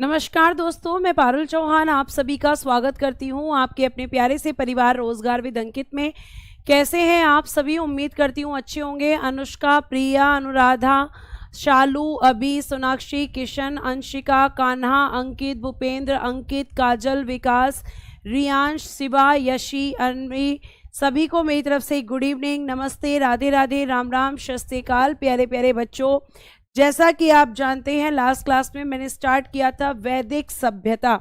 नमस्कार दोस्तों, मैं पारुल चौहान आप सभी का स्वागत करती हूं आपके अपने प्यारे से परिवार रोजगार विद अंकित में। कैसे हैं आप सभी? उम्मीद करती हूं अच्छे होंगे। अनुष्का, प्रिया, अनुराधा, शालू, अभी, सोनाक्षी, किशन, अंशिका, कान्हा, अंकित, भूपेंद्र, अंकित, काजल, विकास, रियांश, शिवा, यशी, अनवी, सभी को मेरी तरफ से गुड इवनिंग, नमस्ते, राधे राधे, राम राम, शस्त्रकाल। प्यारे प्यारे बच्चों, जैसा कि आप जानते हैं लास्ट क्लास में मैंने स्टार्ट किया था वैदिक सभ्यता,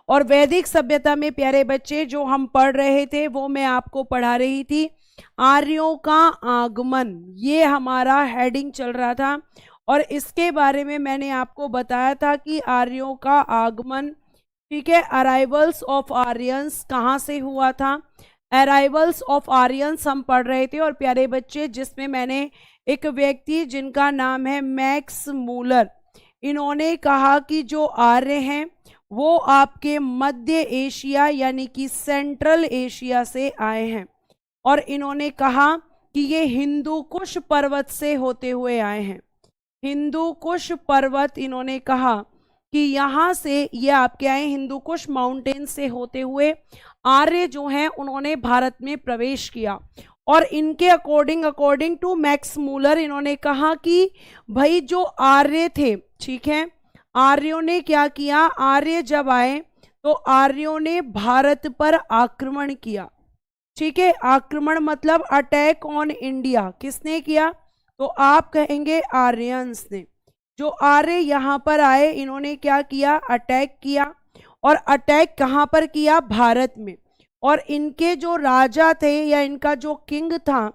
और वैदिक सभ्यता में प्यारे बच्चे जो हम पढ़ रहे थे वो मैं आपको पढ़ा रही थी आर्यों का आगमन। ये हमारा हेडिंग चल रहा था और इसके बारे में मैंने आपको बताया था कि आर्यों का आगमन, ठीक है, अराइवल्स ऑफ आर्यंस कहाँ से हुआ था। अराइवल्स ऑफ आर्यंस हम पढ़ रहे थे और प्यारे बच्चे जिसमें मैंने एक व्यक्ति जिनका नाम है मैक्स मूलर, इन्होंने कहा कि जो आर्य हैं वो आपके मध्य एशिया यानी कि सेंट्रल एशिया से आए हैं, और इन्होंने कहा कि ये हिंदू कुश पर्वत से होते हुए आए हैं। हिंदू कुश पर्वत, इन्होंने कहा कि यहाँ से ये आपके आए, हिंदू कुश माउंटेन से होते हुए आर्य जो हैं उन्होंने भारत में प्रवेश किया। और इनके अकॉर्डिंग टू मैक्स मूलर, इन्होंने कहा कि भाई जो आर्य थे, ठीक है, आर्यों ने क्या किया, आर्य जब आए तो आर्यों ने भारत पर आक्रमण किया। ठीक है, आक्रमण मतलब अटैक ऑन इंडिया। किसने किया? तो आप कहेंगे आर्यंस ने। जो आर्य यहाँ पर आए इन्होंने क्या किया, अटैक किया। और अटैक कहाँ पर किया? भारत में। और इनके जो राजा थे या इनका जो किंग था,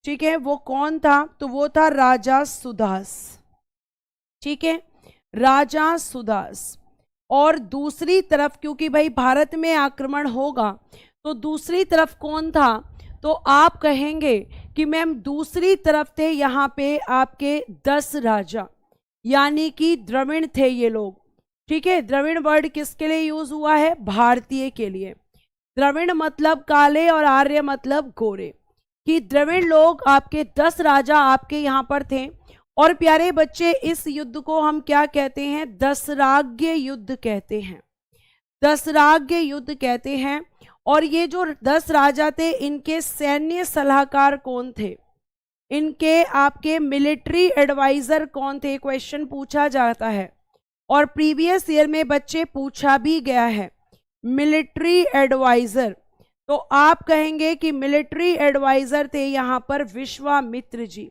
ठीक है, वो कौन था? तो वो था राजा सुदास। ठीक है, राजा सुदास। और दूसरी तरफ, क्योंकि भाई भारत में आक्रमण होगा तो दूसरी तरफ कौन था? तो आप कहेंगे कि मैम दूसरी तरफ थे यहाँ पे आपके 10 राजा, यानी कि द्रविड़ थे ये लोग। ठीक है, द्रविड़ वर्ड किसके लिए यूज हुआ है? भारतीय के लिए। द्रविड़ मतलब काले और आर्य मतलब गोरे, कि द्रविड़ लोग आपके 10 राजा आपके यहाँ पर थे। और प्यारे बच्चे इस युद्ध को हम क्या कहते हैं? दसराज्य युद्ध कहते हैं। दसराज्य युद्ध कहते हैं। और ये जो 10 राजा थे इनके सैन्य सलाहकार कौन थे? इनके आपके मिलिट्री एडवाइजर कौन थे? क्वेश्चन पूछा जाता है और प्रीवियस ईयर में बच्चे पूछा भी गया है, मिलिट्री एडवाइजर। तो आप कहेंगे कि मिलिट्री एडवाइजर थे यहाँ पर विश्वामित्र जी,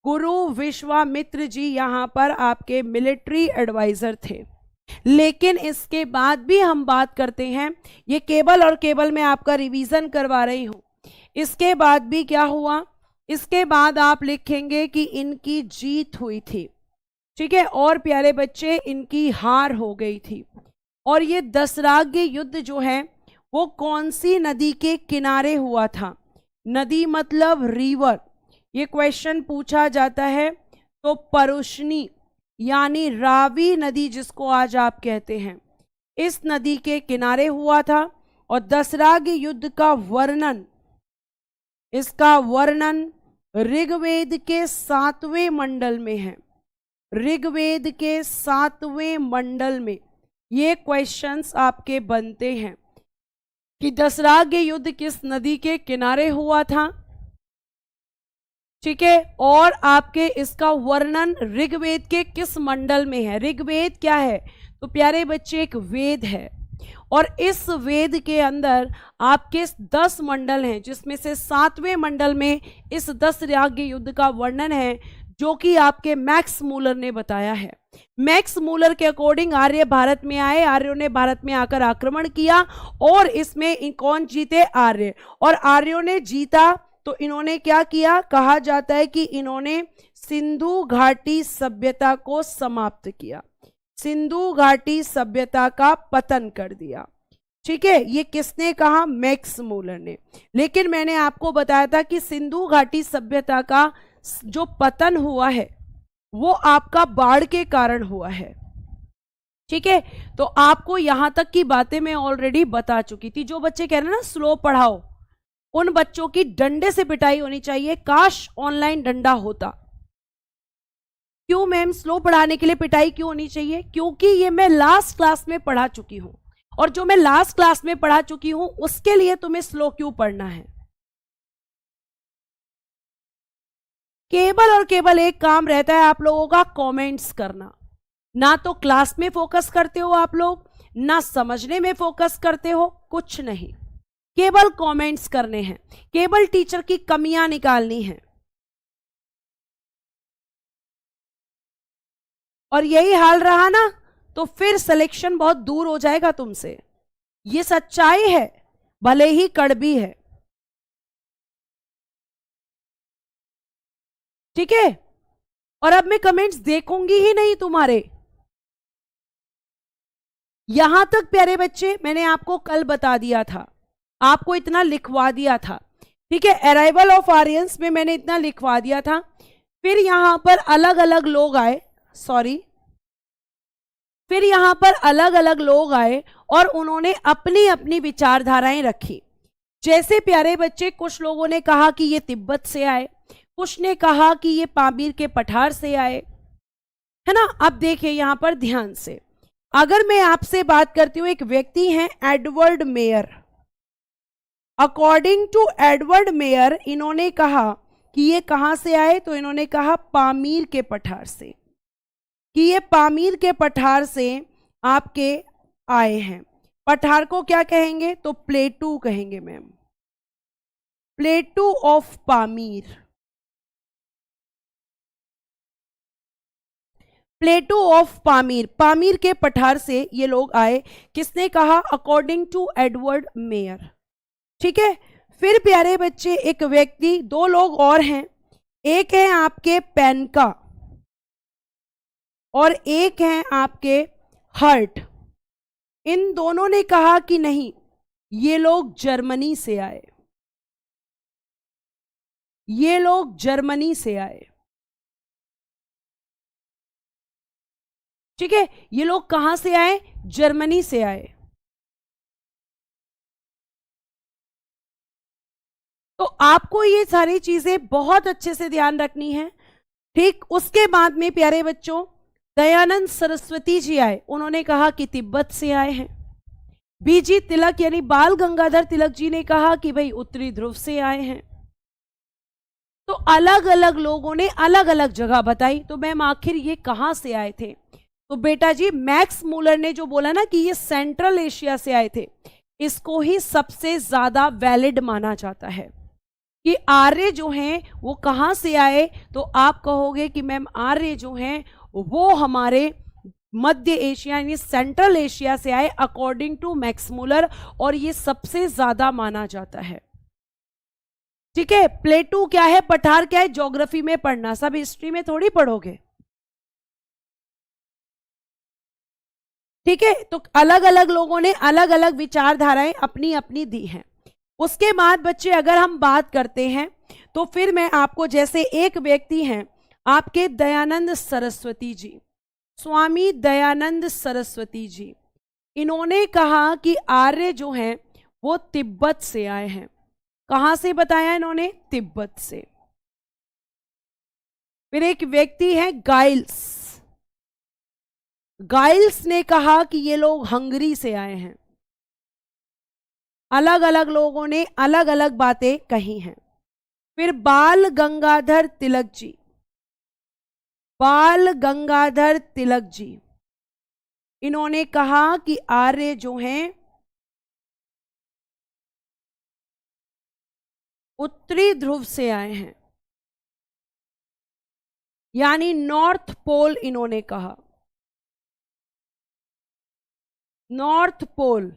गुरु विश्वामित्र जी यहाँ पर आपके मिलिट्री एडवाइजर थे। लेकिन इसके बाद भी हम बात करते हैं, ये केवल और केवल मैं आपका रिवीजन करवा रही हूं। इसके बाद भी क्या हुआ? इसके बाद आप लिखेंगे कि इनकी जीत हुई थी। ठीक है, और प्यारे बच्चे इनकी हार हो गई थी। और ये दसराज्य युद्ध जो है वो कौन सी नदी के किनारे हुआ था? नदी मतलब रिवर, ये क्वेश्चन पूछा जाता है। तो परुष्णी यानी रावी नदी जिसको आज आप कहते हैं, इस नदी के किनारे हुआ था। और दसराज्य युद्ध का वर्णन, इसका वर्णन ऋग्वेद के 7वें मंडल में है। ऋग्वेद के 7वें मंडल में ये क्वेश्चंस आपके बनते हैं कि दसराज्य युद्ध किस नदी के किनारे हुआ था। ठीक है, और आपके इसका वर्णन ऋग्वेद के किस मंडल में है? ऋग्वेद क्या है? तो प्यारे बच्चे एक वेद है, और इस वेद के अंदर आपके 10 मंडल हैं, जिसमें से 7वें मंडल में इस दसराज्य युद्ध का वर्णन है, जो कि आपके मैक्स मूलर ने बताया है। मैक्स मूलर के अकॉर्डिंग आर्य भारत में आए, आर्यों ने भारत में आकर आक्रमण किया, और इसमें कौन जीते? आर्य। और आर्यों ने जीता तो इन्होंने क्या किया? कहा जाता है कि इन्होंने सिंधु घाटी सभ्यता को समाप्त किया, सिंधु घाटी सभ्यता का पतन कर दिया। ठीक है, ये किसने कहा? मैक्स मूलर ने। लेकिन मैंने आपको बताया था कि सिंधु घाटी सभ्यता का जो पतन हुआ है वो आपका बाढ़ के कारण हुआ है। ठीक है, तो आपको यहां तक की बातें मैं ऑलरेडी बता चुकी थी। जो बच्चे कह रहे हैं ना स्लो पढ़ाओ, उन बच्चों की डंडे से पिटाई होनी चाहिए। काश ऑनलाइन डंडा होता। क्यों मैम स्लो पढ़ाने के लिए पिटाई क्यों होनी चाहिए? क्योंकि ये मैं लास्ट क्लास में पढ़ा चुकी हूं, और जो मैं लास्ट क्लास में पढ़ा चुकी हूं उसके लिए तुम्हें स्लो क्यों पढ़ना है? केवल और केवल एक काम रहता है आप लोगों का, कमेंट्स करना। ना तो क्लास में फोकस करते हो आप लोग, ना समझने में फोकस करते हो, कुछ नहीं, केवल कमेंट्स करने हैं, केवल टीचर की कमियां निकालनी है। और यही हाल रहा ना तो फिर सिलेक्शन बहुत दूर हो जाएगा तुमसे, ये सच्चाई है, भले ही कड़वी है। ठीक है, और अब मैं कमेंट्स देखूंगी ही नहीं तुम्हारे। यहां तक प्यारे बच्चे मैंने आपको कल बता दिया था, आपको इतना लिखवा दिया था। ठीक है, अराइवल ऑफ आर्यंस में मैंने इतना लिखवा दिया था। फिर यहां पर अलग अलग लोग आए, फिर यहां पर अलग अलग लोग आए और उन्होंने अपनी अपनी विचारधाराएं रखी। जैसे प्यारे बच्चे, कुछ लोगों ने कहा कि ये तिब्बत से आए, कुछ ने कहा कि ये पामीर के पठार से आए, है ना। अब देखिए यहां पर ध्यान से, अगर मैं आपसे बात करती हूं, एक व्यक्ति हैं Edward Meyer. According to Edward Meyer इन्होंने कहा कि ये कहां से आए, तो इन्होंने कहा पामीर के पठार से, कि ये पामीर के पठार से आपके आए हैं। पठार को क्या कहेंगे, तो प्लेटू कहेंगे ma'am, प्लेटू of Pamir, प्लेटू of Pamir, Pamir के पठार से ये लोग आए। किसने कहा, अकॉर्डिंग टू एडवर्ड मेयर। ठीक है, फिर प्यारे बच्चे एक व्यक्ति, दो लोग और हैं, एक है आपके पेनका और एक है आपके हर्ट। इन दोनों ने कहा कि नहीं, ये लोग जर्मनी से आए, ये लोग जर्मनी से आए। ठीक है, ये लोग कहां से आए, जर्मनी से आए। तो आपको ये सारी चीजें बहुत अच्छे से ध्यान रखनी है। ठीक, उसके बाद में प्यारे बच्चों दयानंद सरस्वती जी आए, उन्होंने कहा कि तिब्बत से आए हैं। बीजी तिलक यानी बाल गंगाधर तिलक जी ने कहा कि भाई उत्तरी ध्रुव से आए हैं। तो अलग अलग लोगों ने अलग अलग जगह बताई। तो मैम आखिर ये कहां से आए थे, तो बेटा जी मैक्स मूलर ने जो बोला ना कि ये सेंट्रल एशिया से आए थे, इसको ही सबसे ज्यादा वैलिड माना जाता है कि आर्य जो हैं वो कहां से आए। तो आप कहोगे कि मैम आर्य जो हैं वो हमारे मध्य एशिया यानी सेंट्रल एशिया से आए अकॉर्डिंग टू मैक्स मूलर, और ये सबसे ज्यादा माना जाता है। ठीक है, प्लेटू क्या है, पठार क्या है, ज्योग्राफी में पढ़ना, सब हिस्ट्री में थोड़ी पढ़ोगे। ठीक है, तो अलग अलग लोगों ने अलग अलग विचारधाराएं अपनी अपनी दी हैं। उसके बाद बच्चे अगर हम बात करते हैं तो फिर मैं आपको, जैसे एक व्यक्ति हैं आपके दयानंद सरस्वती जी, स्वामी दयानंद सरस्वती जी, इन्होंने कहा कि आर्य जो हैं वो तिब्बत से आए हैं। कहां से बताया इन्होंने, तिब्बत से। फिर एक व्यक्ति है गाइल्स, गाइल्स ने कहा कि ये लोग हंगरी से आए हैं। अलग अलग लोगों ने अलग अलग बातें कही हैं। फिर बाल गंगाधर तिलक जी, बाल गंगाधर तिलक जी, इन्होंने कहा कि आर्य जो हैं उत्तरी ध्रुव से आए हैं, यानी नॉर्थ पोल इन्होंने कहा, नॉर्थ पोल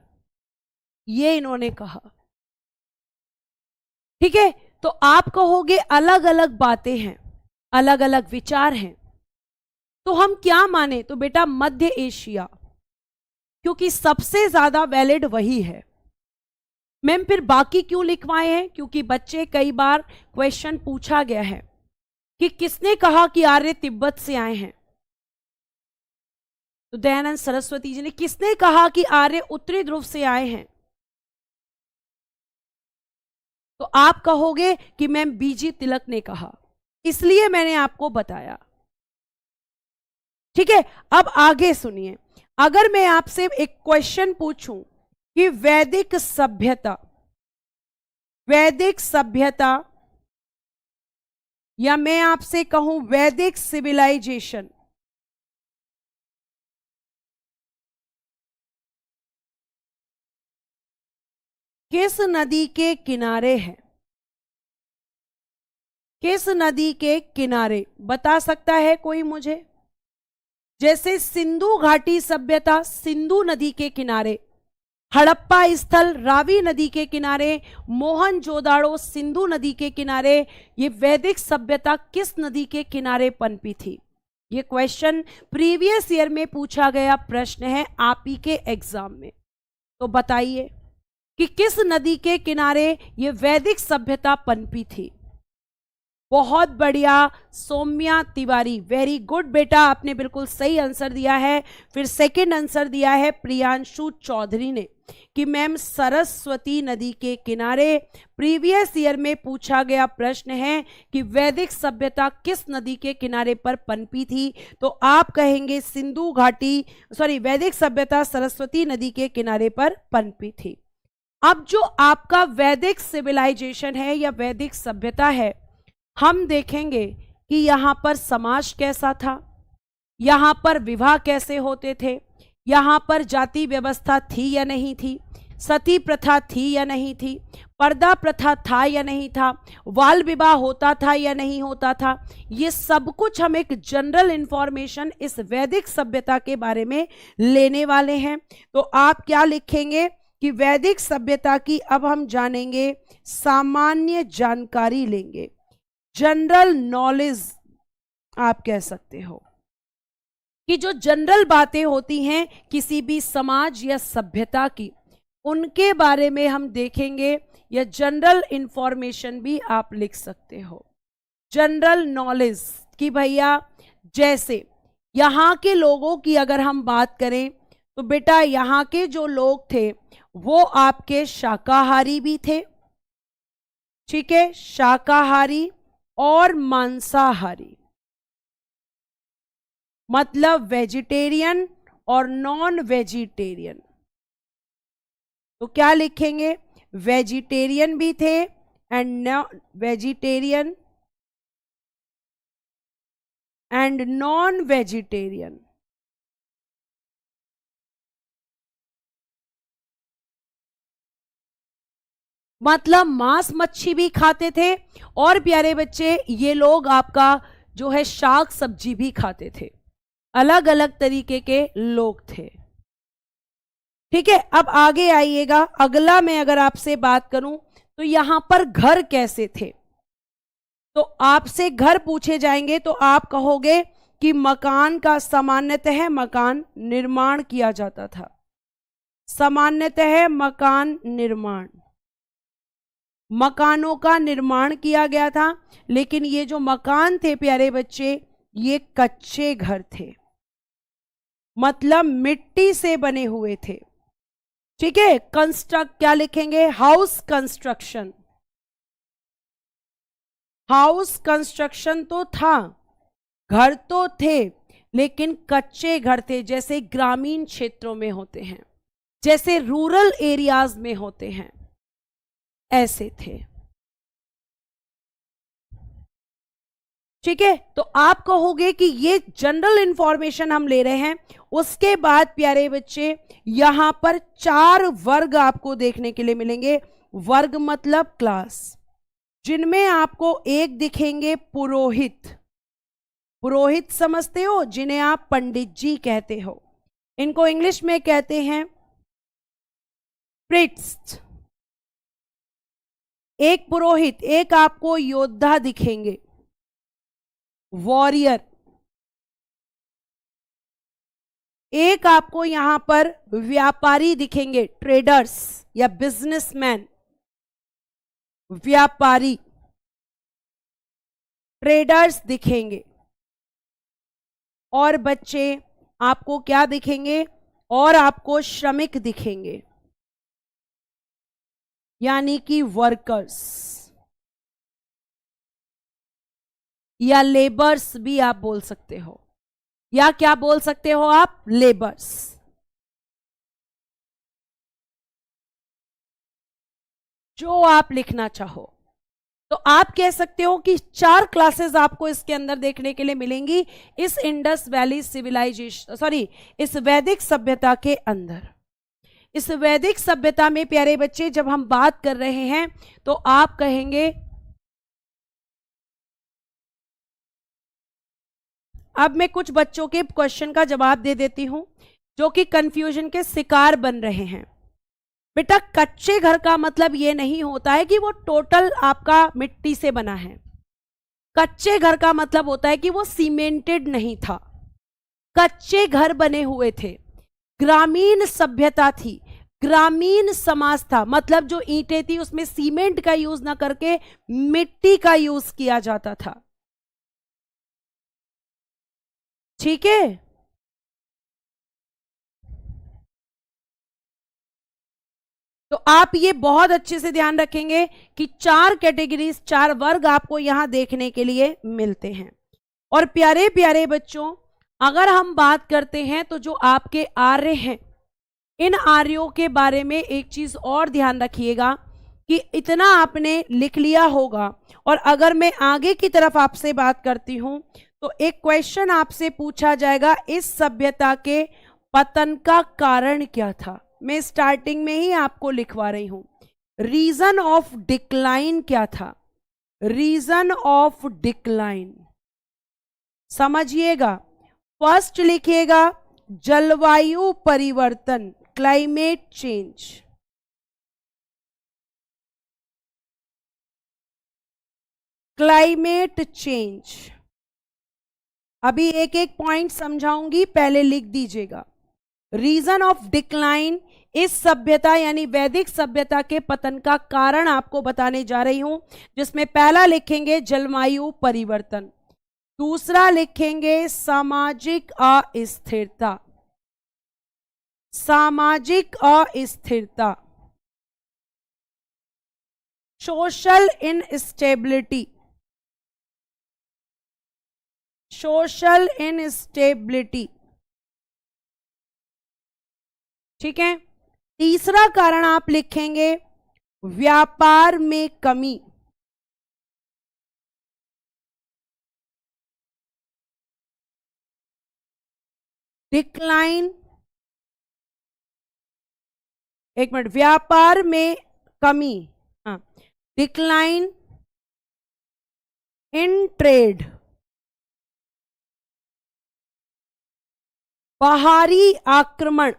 ये इन्होंने कहा। ठीक है, तो आप कहोगे अलग अलग बातें हैं, अलग अलग विचार हैं, तो हम क्या माने, तो बेटा मध्य एशिया, क्योंकि सबसे ज्यादा वैलिड वही है। मैम फिर बाकी क्यों लिखवाए हैं, क्योंकि बच्चे कई बार क्वेश्चन पूछा गया है कि किसने कहा कि आर्य तिब्बत से आए हैं, तो दयानंद सरस्वती जी ने। किसने कहा कि आर्य उत्तरी ध्रुव से आए हैं, तो आप कहोगे कि मैम बीजी तिलक ने कहा, इसलिए मैंने आपको बताया। ठीक है, अब आगे सुनिए। अगर मैं आपसे एक क्वेश्चन पूछूं कि वैदिक सभ्यता या मैं आपसे कहूं वैदिक सिविलाइजेशन किस नदी के किनारे है? किस नदी के किनारे बता सकता है कोई मुझे? जैसे सिंधु घाटी सभ्यता सिंधु नदी के किनारे, हड़प्पा स्थल रावी नदी के किनारे, मोहनजोदाड़ो सिंधु नदी के किनारे। ये वैदिक सभ्यता किस नदी के किनारे पनपी थी? ये क्वेश्चन प्रीवियस ईयर में पूछा गया प्रश्न है आप ही के एग्जाम में। तो बताइए कि किस नदी के किनारे ये वैदिक सभ्यता पनपी थी? बहुत बढ़िया सौम्या तिवारी, वेरी गुड बेटा, आपने बिल्कुल सही आंसर दिया है। फिर सेकंड आंसर दिया है प्रियांशु चौधरी ने कि मैम सरस्वती नदी के किनारे। प्रीवियस ईयर में पूछा गया प्रश्न है कि वैदिक सभ्यता किस नदी के किनारे पर पनपी थी, तो आप कहेंगे सिंधु घाटी, वैदिक सभ्यता सरस्वती नदी के किनारे पर पनपी थी। अब जो आपका वैदिक सिविलाइजेशन है या वैदिक सभ्यता है, हम देखेंगे कि यहां पर समाज कैसा था, यहां पर विवाह कैसे होते थे, यहां पर जाति व्यवस्था थी या नहीं थी, सती प्रथा थी या नहीं थी, पर्दा प्रथा था या नहीं था, बाल विवाह होता था या नहीं होता था। ये सब कुछ हम एक जनरल इंफॉर्मेशन इस वैदिक सभ्यता के बारे में लेने वाले हैं। तो आप क्या लिखेंगे कि वैदिक सभ्यता की अब हम जानेंगे, सामान्य जानकारी लेंगे, जनरल नॉलेज आप कह सकते हो कि जो जनरल बातें होती हैं किसी भी समाज या सभ्यता की, उनके बारे में हम देखेंगे, या जनरल इंफॉर्मेशन भी आप लिख सकते हो। जनरल नॉलेज कि भैया जैसे यहाँ के लोगों की अगर हम बात करें तो बेटा यहाँ के जो लोग थे वो आपके शाकाहारी भी थे, ठीक है, शाकाहारी और मांसाहारी, मतलब वेजिटेरियन और नॉन वेजिटेरियन। तो क्या लिखेंगे? वेजिटेरियन भी थे and vegetarian and non vegetarian. मतलब मांस मच्छी भी खाते थे और प्यारे बच्चे ये लोग आपका जो है शाक सब्जी भी खाते थे, अलग अलग तरीके के लोग थे। ठीक है, अब आगे आइएगा। अगला मैं अगर आपसे बात करूं तो यहां पर घर कैसे थे, तो आपसे घर पूछे जाएंगे तो आप कहोगे कि मकान का सामान्यतः मकान निर्माण किया जाता था, सामान्यतः मकान निर्माण, मकानों का निर्माण किया गया था। लेकिन ये जो मकान थे प्यारे बच्चे ये कच्चे घर थे, मतलब मिट्टी से बने हुए थे। ठीक है, कंस्ट्रक्ट क्या लिखेंगे? House construction. हाउस कंस्ट्रक्शन तो था, घर तो थे लेकिन कच्चे घर थे, जैसे ग्रामीण क्षेत्रों में होते हैं, जैसे रूरल एरियाज में होते हैं, ऐसे थे। ठीक है, तो आप कहोगे कि ये जनरल इंफॉर्मेशन हम ले रहे हैं। उसके बाद प्यारे बच्चे यहां पर 4 वर्ग आपको देखने के लिए मिलेंगे। वर्ग मतलब क्लास, जिनमें आपको एक दिखेंगे पुरोहित। पुरोहित समझते हो, जिन्हें आप पंडित जी कहते हो, इनको इंग्लिश में कहते हैं प्रीस्ट। एक पुरोहित, एक आपको योद्धा दिखेंगे, वॉरियर। एक आपको यहां पर व्यापारी दिखेंगे, ट्रेडर्स या बिजनेसमैन, व्यापारी, ट्रेडर्स दिखेंगे। और बच्चे आपको क्या दिखेंगे? और आपको श्रमिक दिखेंगे, यानी कि वर्कर्स या लेबर्स भी आप बोल सकते हो। या क्या बोल सकते हो आप, लेबर्स। जो आप लिखना चाहो। तो आप कह सकते हो कि 4 क्लासेस आपको इसके अंदर देखने के लिए मिलेंगी इस इंडस वैली सिविलाइजेशन, सॉरी, इस वैदिक सभ्यता के अंदर। इस वैदिक सभ्यता में प्यारे बच्चे जब हम बात कर रहे हैं तो आप कहेंगे, अब मैं कुछ बच्चों के क्वेश्चन का जवाब दे देती हूं जो कि कंफ्यूजन के शिकार बन रहे हैं। बेटा, कच्चे घर का मतलब यह नहीं होता है कि वो टोटल आपका मिट्टी से बना है। कच्चे घर का मतलब होता है कि वो सीमेंटेड नहीं था, कच्चे घर बने हुए थे, ग्रामीण सभ्यता थी, ग्रामीण समाज था। मतलब जो ईंटें थी उसमें सीमेंट का यूज ना करके मिट्टी का यूज किया जाता था। ठीक है, तो आप ये बहुत अच्छे से ध्यान रखेंगे कि 4 कैटेगरीज, 4 वर्ग आपको यहां देखने के लिए मिलते हैं। और प्यारे प्यारे बच्चों, अगर हम बात करते हैं तो जो आपके आर्य हैं, इन आर्यों के बारे में एक चीज और ध्यान रखिएगा कि इतना आपने लिख लिया होगा। और अगर मैं आगे की तरफ आपसे बात करती हूं तो एक क्वेश्चन आपसे पूछा जाएगा, इस सभ्यता के पतन का कारण क्या था। मैं स्टार्टिंग में ही आपको लिखवा रही हूं, रीजन ऑफ डिक्लाइन क्या था, रीजन ऑफ डिक्लाइन समझिएगा। फर्स्ट लिखिएगा जलवायु परिवर्तन, क्लाइमेट चेंज। क्लाइमेट चेंज, अभी एक एक पॉइंट समझाऊंगी, पहले लिख दीजिएगा। रीजन ऑफ डिक्लाइन, इस सभ्यता यानी वैदिक सभ्यता के पतन का कारण आपको बताने जा रही हूं, जिसमें पहला लिखेंगे जलवायु परिवर्तन, दूसरा लिखेंगे सामाजिक अस्थिरता, सामाजिक अस्थिरता, सोशल इनस्टेबिलिटी, सोशल इनस्टेबिलिटी। ठीक है, तीसरा कारण आप लिखेंगे व्यापार में कमी, डिक्लाइन, एक मिनट, व्यापार में कमी, हाँ, डिक्लाइन इन ट्रेड, बाहरी आक्रमण,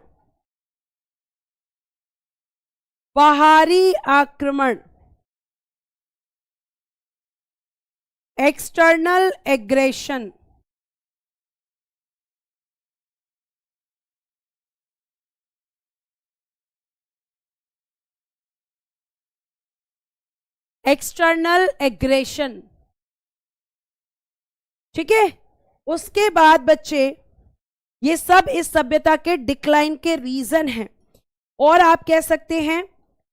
बाहरी आक्रमण, एक्सटर्नल एग्रेशन, एक्सटर्नल एग्रेशन। ठीक है, उसके बाद बच्चे ये सब इस सभ्यता के डिक्लाइन के रीजन हैं। और आप कह सकते हैं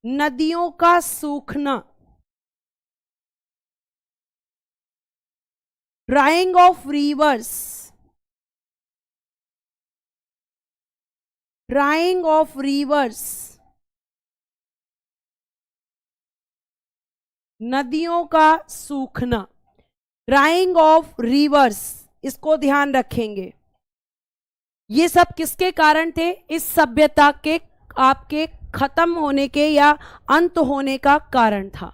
नदियों का सूखना, drying of rivers, drying of rivers, नदियों का सूखना, ड्राइंग ऑफ रिवर्स, इसको ध्यान रखेंगे। ये सब किसके कारण थे, इस सभ्यता के आपके खत्म होने के या अंत होने का कारण था।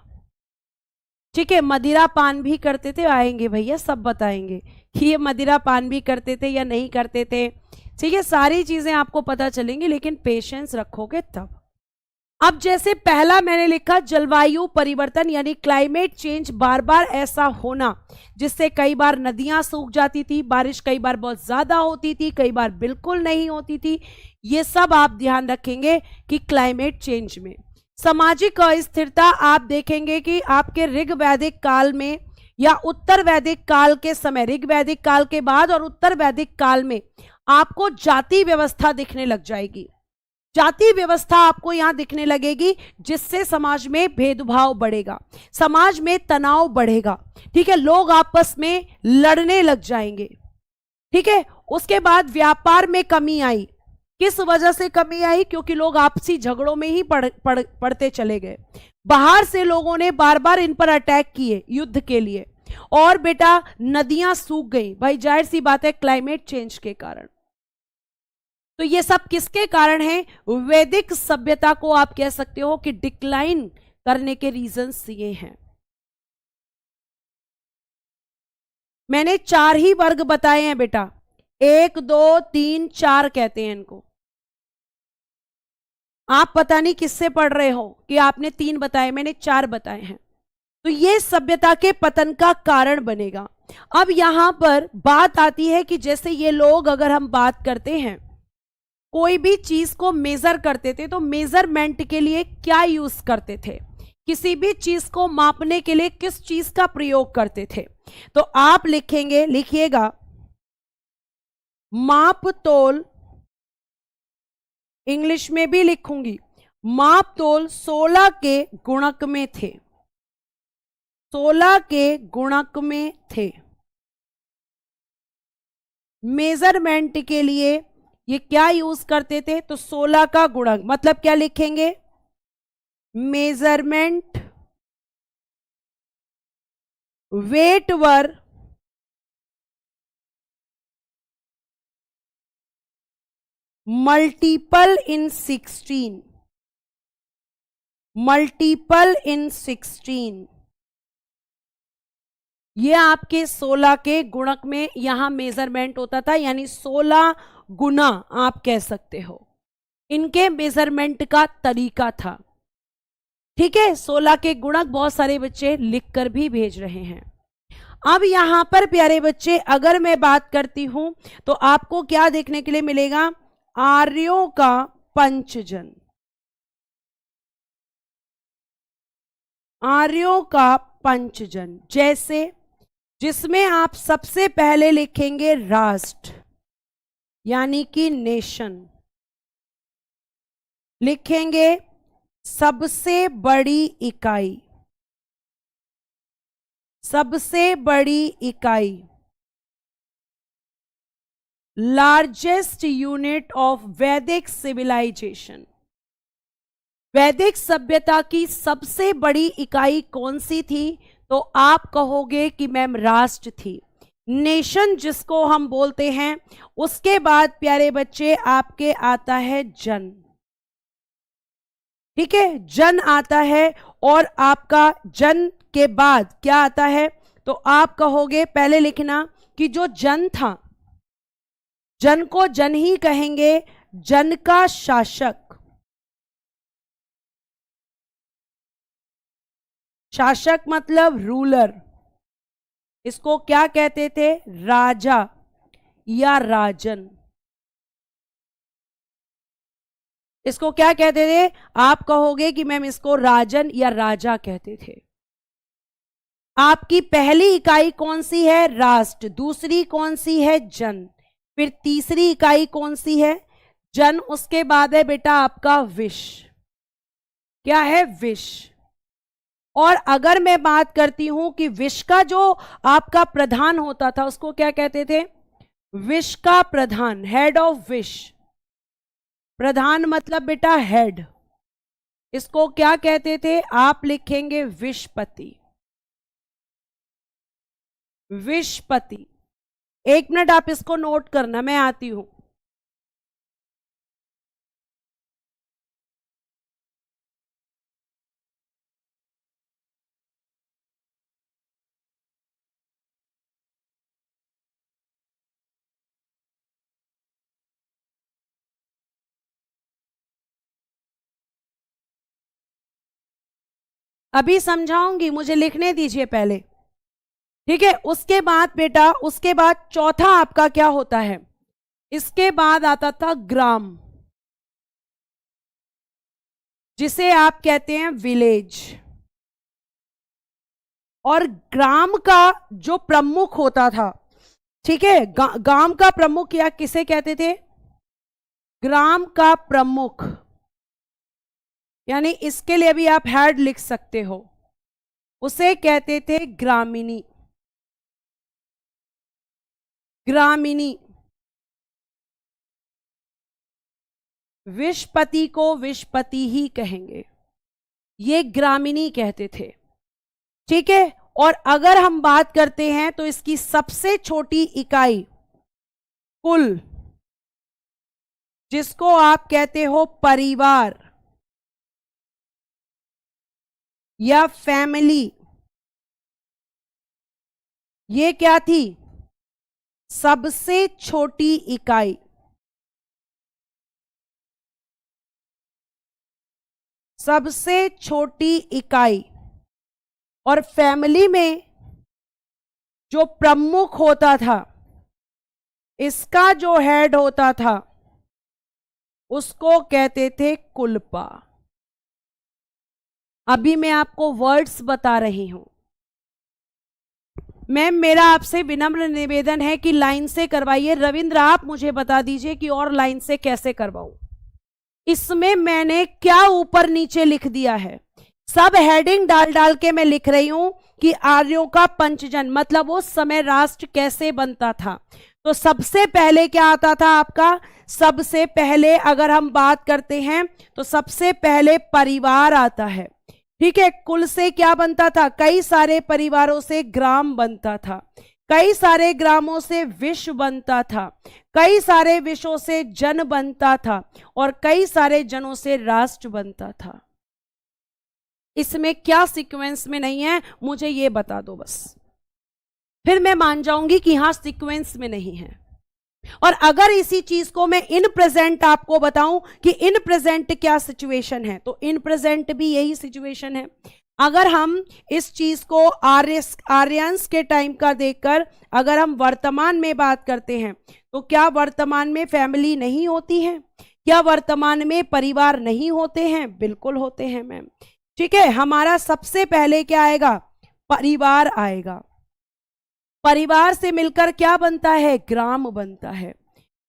ठीक है, मदिरा पान भी करते थे, आएंगे भैया सब बताएंगे कि ये मदिरा पान भी करते थे या नहीं करते थे। ठीक है, सारी चीजें आपको पता चलेंगी, लेकिन पेशेंस रखोगे तब। अब जैसे पहला मैंने लिखा जलवायु परिवर्तन यानी क्लाइमेट चेंज, बार बार ऐसा होना जिससे कई बार नदियां सूख जाती थी, बारिश कई बार बहुत ज्यादा होती थी, कई बार बिल्कुल नहीं होती थी। ये सब आप ध्यान रखेंगे कि क्लाइमेट चेंज में। सामाजिक अस्थिरता आप देखेंगे कि आपके ऋग वैदिक काल में या उत्तर वैदिक काल के समय, ऋग वैदिक काल के बाद और उत्तर वैदिक काल में आपको जाति व्यवस्था दिखने लग जाएगी। जाति व्यवस्था आपको यहां दिखने लगेगी, जिससे समाज में भेदभाव बढ़ेगा, समाज में तनाव बढ़ेगा। ठीक है, लोग आपस में लड़ने लग जाएंगे। ठीक है। उसके बाद व्यापार में कमी आई। किस वजह से कमी आई? क्योंकि लोग आपसी झगड़ों में ही पड़ते चले गए। बाहर से लोगों ने बार बार इन पर अटैक किए युद्ध के लिए, और बेटा नदियां सूख गई। भाई जाहिर सी बात है, क्लाइमेट चेंज के कारण। तो ये सब किसके कारण है? वैदिक सभ्यता को आप कह सकते हो कि डिक्लाइन करने के रीजंस ये हैं। मैंने 4 ही वर्ग बताए हैं बेटा, 1 2 3 4 कहते हैं इनको। आप पता नहीं किससे पढ़ रहे हो कि आपने 3 बताए, मैंने 4 बताए हैं। तो ये सभ्यता के पतन का कारण बनेगा। अब यहां पर बात आती है कि जैसे ये लोग, अगर हम बात करते हैं, कोई भी चीज को मेजर करते थे तो मेजरमेंट के लिए क्या यूज करते थे? किसी भी चीज को मापने के लिए किस चीज का प्रयोग करते थे? तो आप लिखेंगे, लिखिएगा, माप तोल। इंग्लिश में भी लिखूंगी, माप तोल 16 के गुणक में थे। 16 के गुणक में थे। मेजरमेंट के लिए ये क्या यूज करते थे? तो 16 का गुणक, मतलब क्या लिखेंगे? मेजरमेंट वेट वर मल्टीपल इन 16। Multiple in 16। ये आपके 16 के गुणक में यहां मेजरमेंट होता था, यानी 16 गुना आप कह सकते हो। इनके मेजरमेंट का तरीका था। ठीक है, 16 के गुणक बहुत सारे बच्चे लिखकर भी भेज रहे हैं। अब यहां पर प्यारे बच्चे, अगर मैं बात करती हूं तो आपको क्या देखने के लिए मिलेगा? आर्यों का पंचजन। आर्यों का पंचजन, जैसे जिसमें आप सबसे पहले लिखेंगे राष्ट्र, यानी कि नेशन। लिखेंगे सबसे बड़ी इकाई। सबसे बड़ी इकाई, लार्जेस्ट यूनिट ऑफ वैदिक सिविलाइजेशन। वैदिक सभ्यता की सबसे बड़ी इकाई कौन सी थी? तो आप कहोगे कि मैम राष्ट्र थी। नेशन जिसको हम बोलते हैं। उसके बाद प्यारे बच्चे आपके आता है जन। ठीक है, जन आता है, और आपका जन के बाद क्या आता है? तो आप कहोगे, पहले लिखना कि जो जन था, जन को जन ही कहेंगे, जन का शासक। शासक मतलब रूलर। इसको क्या कहते थे? राजा या राजन। इसको क्या कहते थे? आप कहोगे कि मैम इसको राजन या राजा कहते थे। आपकी पहली इकाई कौन सी है? राष्ट्र। दूसरी कौन सी है? जन। फिर तीसरी इकाई कौन सी है? जन। उसके बाद है बेटा आपका विश्व। क्या है? विश्व। और अगर मैं बात करती हूं कि विश्व का जो आपका प्रधान होता था, उसको क्या कहते थे? विश्व का प्रधान, हेड ऑफ विश्व। प्रधान मतलब बेटा हेड। इसको क्या कहते थे? आप लिखेंगे विश्वपति। विश्वपति। 1 मिनट आप इसको नोट करना, मैं आती हूं। अभी समझाऊंगी, मुझे लिखने दीजिए पहले। ठीक है, उसके बाद बेटा, उसके बाद चौथा आपका क्या होता है? इसके बाद आता था ग्राम, जिसे आप कहते हैं विलेज। और ग्राम का जो प्रमुख होता था, ठीक है, गांव का प्रमुख या किसे कहते थे? ग्राम का प्रमुख, यानी इसके लिए भी आप हेड लिख सकते हो, उसे कहते थे ग्रामीणी। ग्रामिणी, विषपति को विषपति ही कहेंगे, ये ग्रामिणी कहते थे। ठीक है, और अगर हम बात करते हैं तो इसकी सबसे छोटी इकाई कुल, जिसको आप कहते हो परिवार या फैमिली, ये क्या थी? सबसे छोटी इकाई। सबसे छोटी इकाई। और फैमिली में जो प्रमुख होता था, इसका जो हेड होता था, उसको कहते थे कुलपा। अभी मैं आपको वर्ड्स बता रही हूं। मैम, मेरा आपसे विनम्र निवेदन है कि लाइन से करवाइए। रविंद्र, आप मुझे बता दीजिए कि और लाइन से कैसे करवाऊं। इसमें मैंने क्या ऊपर नीचे लिख दिया है, सब हेडिंग डाल डाल के मैं लिख रही हूं कि आर्यों का पंचजन, मतलब उस समय राष्ट्र कैसे बनता था। तो सबसे पहले क्या आता था आपका? सबसे पहले अगर हम बात करते हैं तो सबसे पहले परिवार आता है। ठीक है, कुल से क्या बनता था? कई सारे परिवारों से ग्राम बनता था, कई सारे ग्रामों से विश्व बनता था, कई सारे विश्वों से जन बनता था, और कई सारे जनों से राष्ट्र बनता था। इसमें क्या सीक्वेंस में नहीं है, मुझे ये बता दो बस, फिर मैं मान जाऊंगी कि हां सीक्वेंस में नहीं है। और अगर इसी चीज को मैं इन प्रेजेंट आपको बताऊं कि इन प्रेजेंट क्या सिचुएशन है, तो इन प्रेजेंट भी यही सिचुएशन है। अगर हम इस चीज को आर्यंस के टाइम का देखकर अगर हम वर्तमान में बात करते हैं, तो क्या वर्तमान में फैमिली नहीं होती है? क्या वर्तमान में परिवार नहीं होते हैं? बिल्कुल होते हैं मैम। ठीक है, हमारा सबसे पहले क्या आएगा? परिवार आएगा। परिवार से मिलकर क्या बनता है? ग्राम बनता है।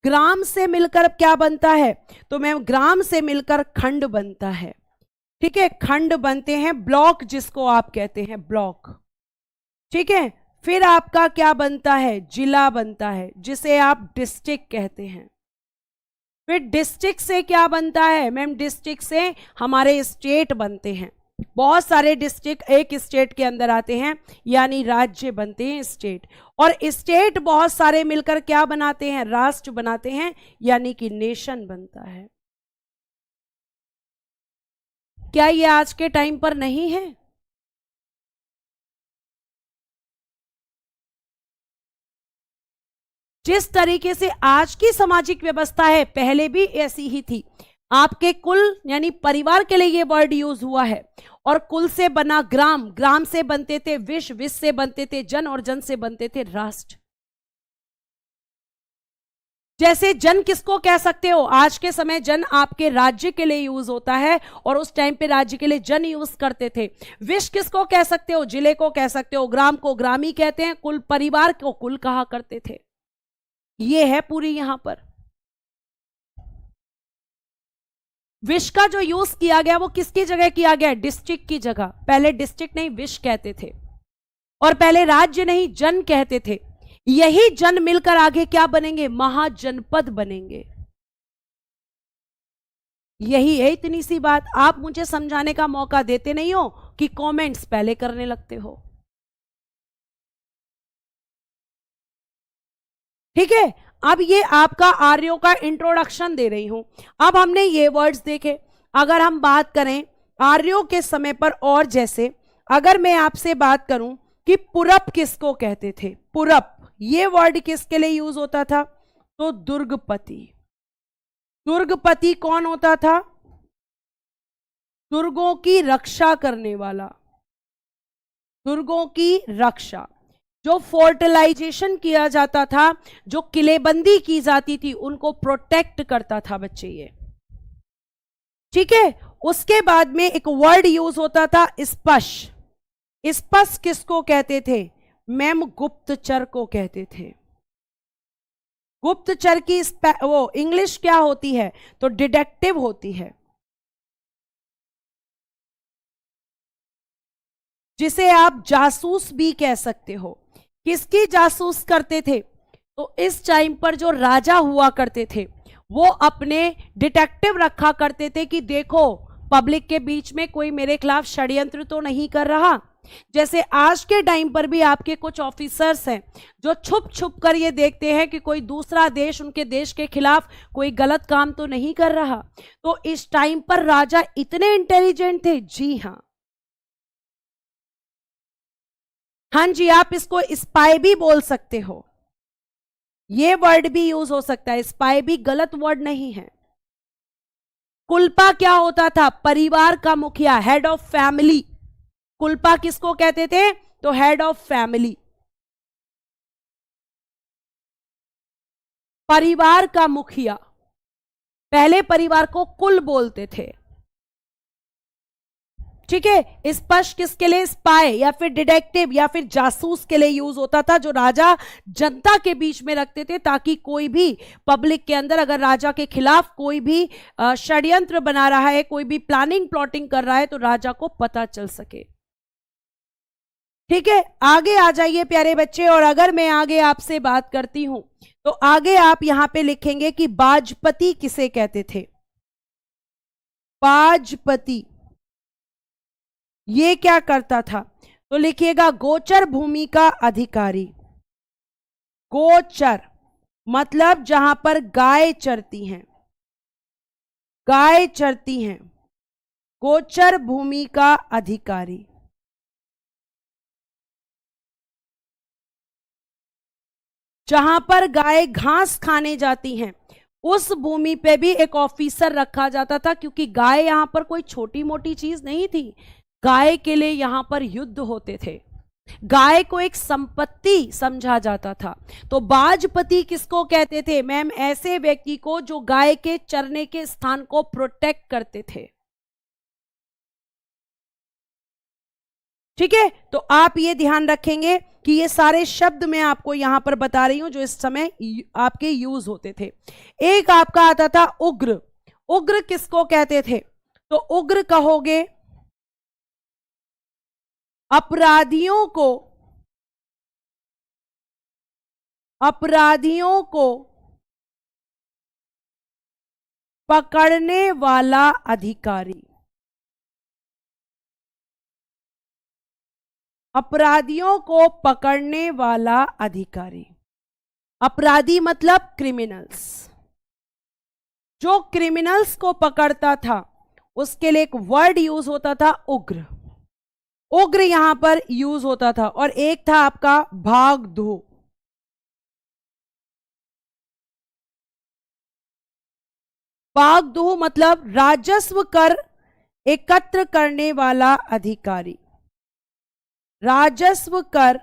ग्राम से मिलकर क्या बनता है? तो मैम ग्राम से मिलकर खंड बनता है। ठीक है, खंड बनते हैं, ब्लॉक जिसको आप कहते हैं, ब्लॉक। ठीक है, फिर आपका क्या बनता है? जिला बनता है, जिसे आप डिस्ट्रिक्ट कहते हैं। फिर डिस्ट्रिक्ट से क्या बनता है? मैम डिस्ट्रिक्ट से हमारे स्टेट बनते हैं। बहुत सारे डिस्ट्रिक्ट एक स्टेट के अंदर आते हैं, यानी राज्य बनते हैं, स्टेट। और स्टेट बहुत सारे मिलकर क्या बनाते हैं? राष्ट्र बनाते हैं, यानी कि नेशन बनता है। क्या ये आज के टाइम पर नहीं है? जिस तरीके से आज की सामाजिक व्यवस्था है, पहले भी ऐसी ही थी। आपके कुल यानी परिवार के लिए ये वर्ड यूज हुआ है, और कुल से बना ग्राम, ग्राम से बनते थे विश्व, विश्व से बनते थे जन, और जन से बनते थे राष्ट्र। जैसे जन किसको कह सकते हो? आज के समय जन आपके राज्य के लिए यूज होता है, और उस टाइम पे राज्य के लिए जन यूज करते थे। विश्व किसको कह सकते हो? जिले को कह सकते हो। ग्राम को ग्रामी कहते हैं, कुल परिवार को कुल कहा करते थे। ये है पूरी यहां पर। विश्व का जो यूज किया गया वो किसकी जगह किया गया? डिस्ट्रिक्ट की जगह। पहले डिस्ट्रिक्ट नहीं विश्व कहते थे, और पहले राज्य नहीं जन कहते थे। यही जन मिलकर आगे क्या बनेंगे? महाजनपद बनेंगे। यही है इतनी सी बात। आप मुझे समझाने का मौका देते नहीं हो कि कमेंट्स पहले करने लगते हो। ठीक है, अब ये आपका आर्यों का इंट्रोडक्शन दे रही हूं। अब हमने ये वर्ड्स देखे। अगर हम बात करें आर्यों के समय पर, और जैसे अगर मैं आपसे बात करूं कि पुरप किसको कहते थे? पुरप, ये वर्ड किसके लिए यूज होता था? तो दुर्गपति। दुर्गपति कौन होता था? दुर्गों की रक्षा करने वाला। दुर्गों की रक्षा, जो फोर्टिलाइजेशन किया जाता था, जो किलेबंदी की जाती थी, उनको प्रोटेक्ट करता था बच्चे ये। ठीक है, उसके बाद में एक वर्ड यूज होता था स्पश। स्पश किसको कहते थे? मैम गुप्तचर को कहते थे। गुप्तचर की वो इंग्लिश क्या होती है? तो डिटेक्टिव होती है, जिसे आप जासूस भी कह सकते हो। किसकी जासूस करते थे? तो इस टाइम पर जो राजा हुआ करते थे वो अपने डिटेक्टिव रखा करते थे कि देखो पब्लिक के बीच में कोई मेरे खिलाफ षड्यंत्र तो नहीं कर रहा। जैसे आज के टाइम पर भी आपके कुछ ऑफिसर्स हैं जो छुप छुप कर ये देखते हैं कि कोई दूसरा देश उनके देश के खिलाफ कोई गलत काम तो नहीं कर रहा। तो इस टाइम पर राजा इतने इंटेलिजेंट थे। जी हाँ, हाँ जी, आप इसको स्पाई भी बोल सकते हो, ये वर्ड भी यूज हो सकता है, स्पाई भी गलत वर्ड नहीं है। कुलपा क्या होता था? परिवार का मुखिया, हेड ऑफ फैमिली। कुलपा किसको कहते थे? तो हेड ऑफ फैमिली, परिवार का मुखिया। पहले परिवार को कुल बोलते थे। ठीक है, स्पष्ट किसके लिए? स्पाई या फिर डिटेक्टिव या फिर जासूस के लिए यूज होता था, जो राजा जनता के बीच में रखते थे ताकि कोई भी पब्लिक के अंदर अगर राजा के खिलाफ कोई भी षड्यंत्र बना रहा है, कोई भी प्लानिंग प्लॉटिंग कर रहा है तो राजा को पता चल सके। ठीक है, आगे आ जाइए प्यारे बच्चे। और अगर मैं आगे आपसे बात करती हूं तो आगे आप यहां पे लिखेंगे कि बाजपति किसे कहते थे? बाजपति ये क्या करता था? तो लिखिएगा गोचर भूमि का अधिकारी। गोचर मतलब जहां पर गाय चरती हैं, गाय चरती हैं, गोचर भूमि का अधिकारी। जहां पर गाय घास खाने जाती हैं उस भूमि पे भी एक ऑफिसर रखा जाता था, क्योंकि गाय यहां पर कोई छोटी मोटी चीज नहीं थी। गाय के लिए यहां पर युद्ध होते थे, गाय को एक संपत्ति समझा जाता था। तो बाजपति किसको कहते थे मैम? ऐसे व्यक्ति को जो गाय के चरने के स्थान को प्रोटेक्ट करते थे। ठीक है, तो आप ये ध्यान रखेंगे कि ये सारे शब्द मैं आपको यहां पर बता रही हूं जो इस समय आपके यूज होते थे। एक आपका आता था उग्र। उग्र किसको कहते थे? तो उग्र कहोगे अपराधियों को, अपराधियों को पकड़ने वाला अधिकारी। अपराधियों को पकड़ने वाला अधिकारी। अपराधी मतलब क्रिमिनल्स। जो क्रिमिनल्स को पकड़ता था उसके लिए एक वर्ड यूज होता था उग्र। उग्र यहां पर यूज होता था। और एक था आपका भागदू। भागदू मतलब राजस्व कर एकत्र करने वाला अधिकारी। राजस्व कर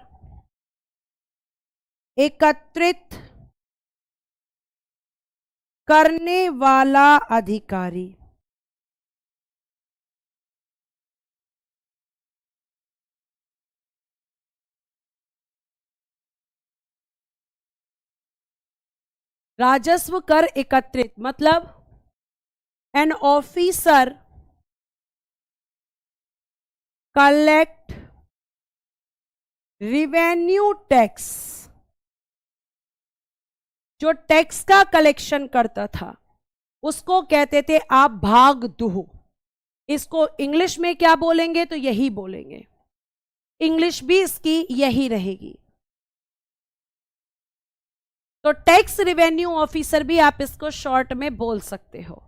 एकत्रित करने वाला अधिकारी। राजस्व कर एकत्रित मतलब an officer collect revenue tax. जो टैक्स का कलेक्शन करता था उसको कहते थे आप भागदू। इसको इंग्लिश में क्या बोलेंगे? तो यही बोलेंगे, इंग्लिश भी इसकी यही रहेगी। तो टैक्स रिवेन्यू ऑफिसर भी आप इसको शॉर्ट में बोल सकते हो।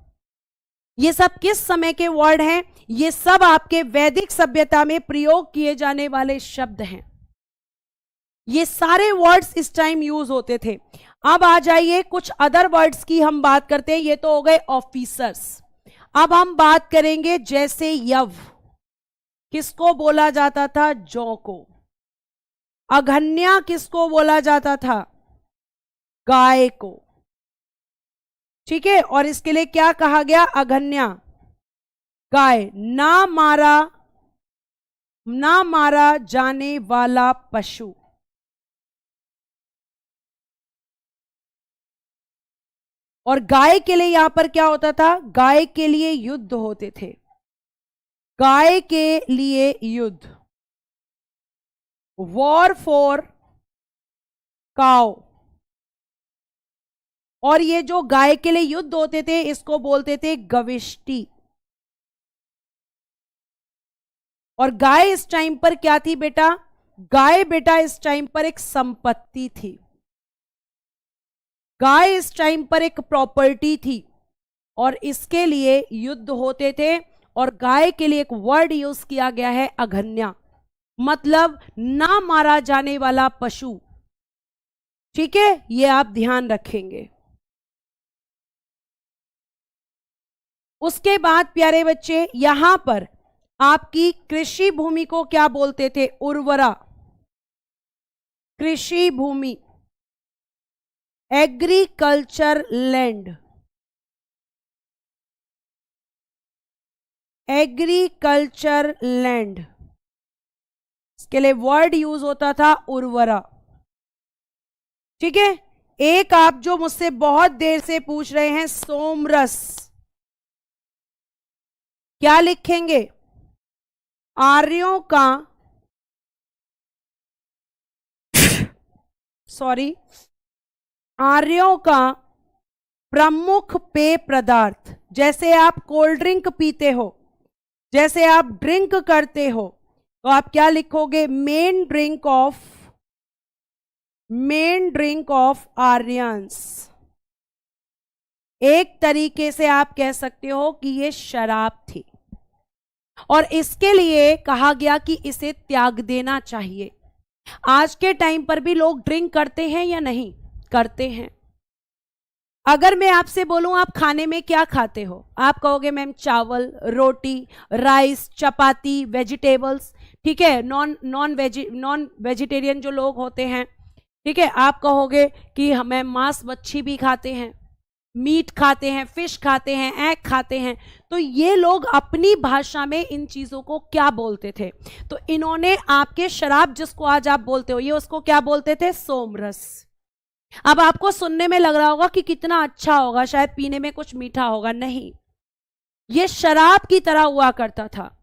ये सब किस समय के वर्ड हैं? ये सब आपके वैदिक सभ्यता में प्रयोग किए जाने वाले शब्द हैं। ये सारे वर्ड्स इस टाइम यूज होते थे। अब आ जाइए कुछ अदर वर्ड्स की हम बात करते हैं। ये तो हो गए ऑफिसर्स। अब हम बात करेंगे जैसे यव किसको बोला जाता था? जौ को। अघन्या किसको बोला जाता था? गाय को। ठीक है, और इसके लिए क्या कहा गया? अघन्या गाय। ना मारा जाने वाला पशु। और गाय के लिए यहां पर क्या होता था? गाय के लिए युद्ध होते थे। गाय के लिए युद्ध, वॉर फॉर काउ। और ये जो गाय के लिए युद्ध होते थे इसको बोलते थे गविष्टि। और गाय इस टाइम पर क्या थी बेटा? गाय बेटा इस टाइम पर एक संपत्ति थी, गाय इस टाइम पर एक प्रॉपर्टी थी, और इसके लिए युद्ध होते थे। और गाय के लिए एक वर्ड यूज किया गया है अघन्या, मतलब ना मारा जाने वाला पशु। ठीक है, ये आप ध्यान रखेंगे। उसके बाद प्यारे बच्चे यहां पर आपकी कृषि भूमि को क्या बोलते थे? उर्वरा। कृषि भूमि, एग्रीकल्चर लैंड, एग्रीकल्चर लैंड, इसके लिए वर्ड यूज होता था उर्वरा। ठीक है, एक आप जो मुझसे बहुत देर से पूछ रहे हैं, सोमरस, क्या लिखेंगे? आर्यों का सॉरी आर्यों का प्रमुख पेय पदार्थ। जैसे आप कोल्ड ड्रिंक पीते हो, जैसे आप ड्रिंक करते हो, तो आप क्या लिखोगे? Main drink of Aryans. एक तरीके से आप कह सकते हो कि ये शराब थी, और इसके लिए कहा गया कि इसे त्याग देना चाहिए। आज के टाइम पर भी लोग ड्रिंक करते हैं या नहीं करते हैं? अगर मैं आपसे बोलूं आप खाने में क्या खाते हो, आप कहोगे मैम चावल, रोटी, राइस, चपाती, वेजिटेबल्स। ठीक है, नॉन वेजिटेरियन जो लोग होते हैं, ठीक है, आप कहोगे कि हमें मांस मच्छी भी खाते हैं, मीट खाते हैं, फिश खाते हैं, एग खाते हैं। तो ये लोग अपनी भाषा में इन चीजों को क्या बोलते थे? तो इन्होंने आपके शराब जिसको आज आप बोलते हो, ये उसको क्या बोलते थे? सोमरस। अब आपको सुनने में लग रहा होगा कि कितना अच्छा होगा, शायद पीने में कुछ मीठा होगा। नहीं, ये शराब की तरह हुआ करता था।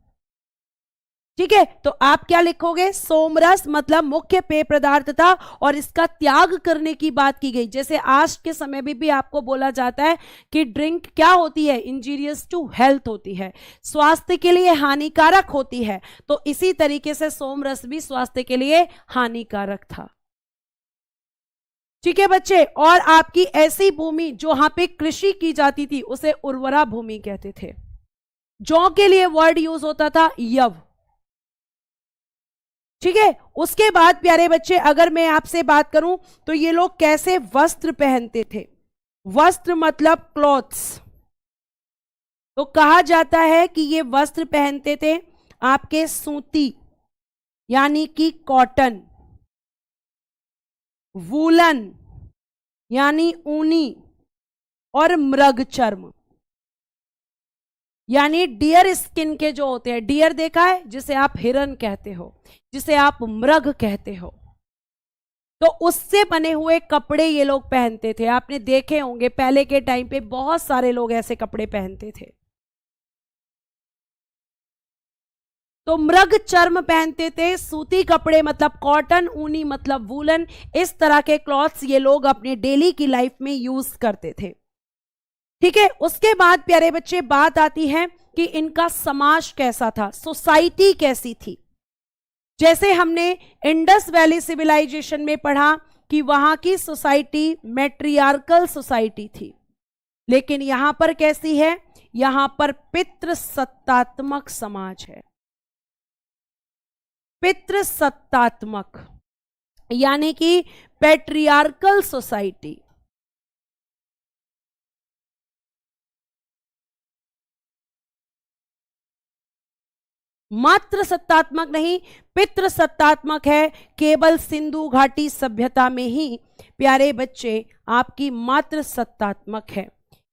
ठीक है, तो आप क्या लिखोगे? सोमरस, मतलब मुख्य पेय पदार्थ था, और इसका त्याग करने की बात की गई। जैसे आज के समय में भी आपको बोला जाता है कि ड्रिंक क्या होती है? इंजीरियस टू हेल्थ होती है, स्वास्थ्य के लिए हानिकारक होती है। तो इसी तरीके से सोमरस भी स्वास्थ्य के लिए हानिकारक था। ठीक है बच्चे, और आपकी ऐसी भूमि जहां पे कृषि की जाती थी उसे उर्वरा भूमि कहते थे। जौ के लिए वर्ड यूज होता था यव। ठीक है, उसके बाद प्यारे बच्चे अगर मैं आपसे बात करूं तो ये लोग कैसे वस्त्र पहनते थे? वस्त्र मतलब क्लॉथ्स। तो कहा जाता है कि ये वस्त्र पहनते थे आपके सूती यानी कि कॉटन, वूलन यानी ऊनी, और मृग चर्म यानी डियर स्किन के जो होते हैं। डियर देखा है, जिसे आप हिरन कहते हो, जिसे आप मृग कहते हो, तो उससे बने हुए कपड़े ये लोग पहनते थे। आपने देखे होंगे पहले के टाइम पे बहुत सारे लोग ऐसे कपड़े पहनते थे। तो मृग चर्म पहनते थे, सूती कपड़े मतलब कॉटन, ऊनी मतलब वूलन। इस तरह के क्लॉथ्स ये लोग अपने डेली की लाइफ में यूज करते थे। ठीक है, उसके बाद प्यारे बच्चे बात आती है कि इनका समाज कैसा था, सोसाइटी कैसी थी। जैसे हमने इंडस वैली सिविलाइजेशन में पढ़ा कि वहां की सोसाइटी मैट्रियार्कल सोसाइटी थी, लेकिन यहां पर कैसी है? यहां पर पितृसत्तात्मक समाज है। पितृसत्तात्मक यानी कि पैट्रियार्कल सोसाइटी। मात्र सत्तात्मक नहीं, पितृ सत्तात्मक है। केवल सिंधु घाटी सभ्यता में ही प्यारे बच्चे आपकी मात्र सत्तात्मक है।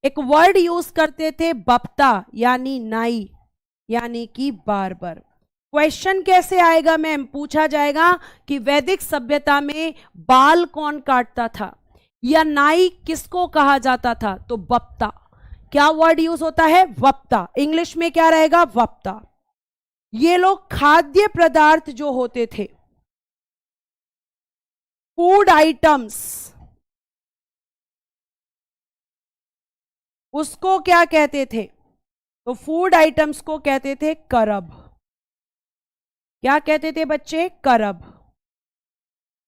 एक वर्ड यूज करते थे बप्ता यानी नाई यानी कि बार्बर। क्वेश्चन कैसे आएगा मैम? पूछा जाएगा कि वैदिक सभ्यता में बाल कौन काटता था या नाई किसको कहा जाता था? तो बप्ता। क्या वर्ड यूज होता है? वप्ता। इंग्लिश में क्या रहेगा? वप्ता। ये लोग खाद्य पदार्थ जो होते थे, फूड आइटम्स, उसको क्या कहते थे? तो फूड आइटम्स को कहते थे करब। क्या कहते थे बच्चे? करब।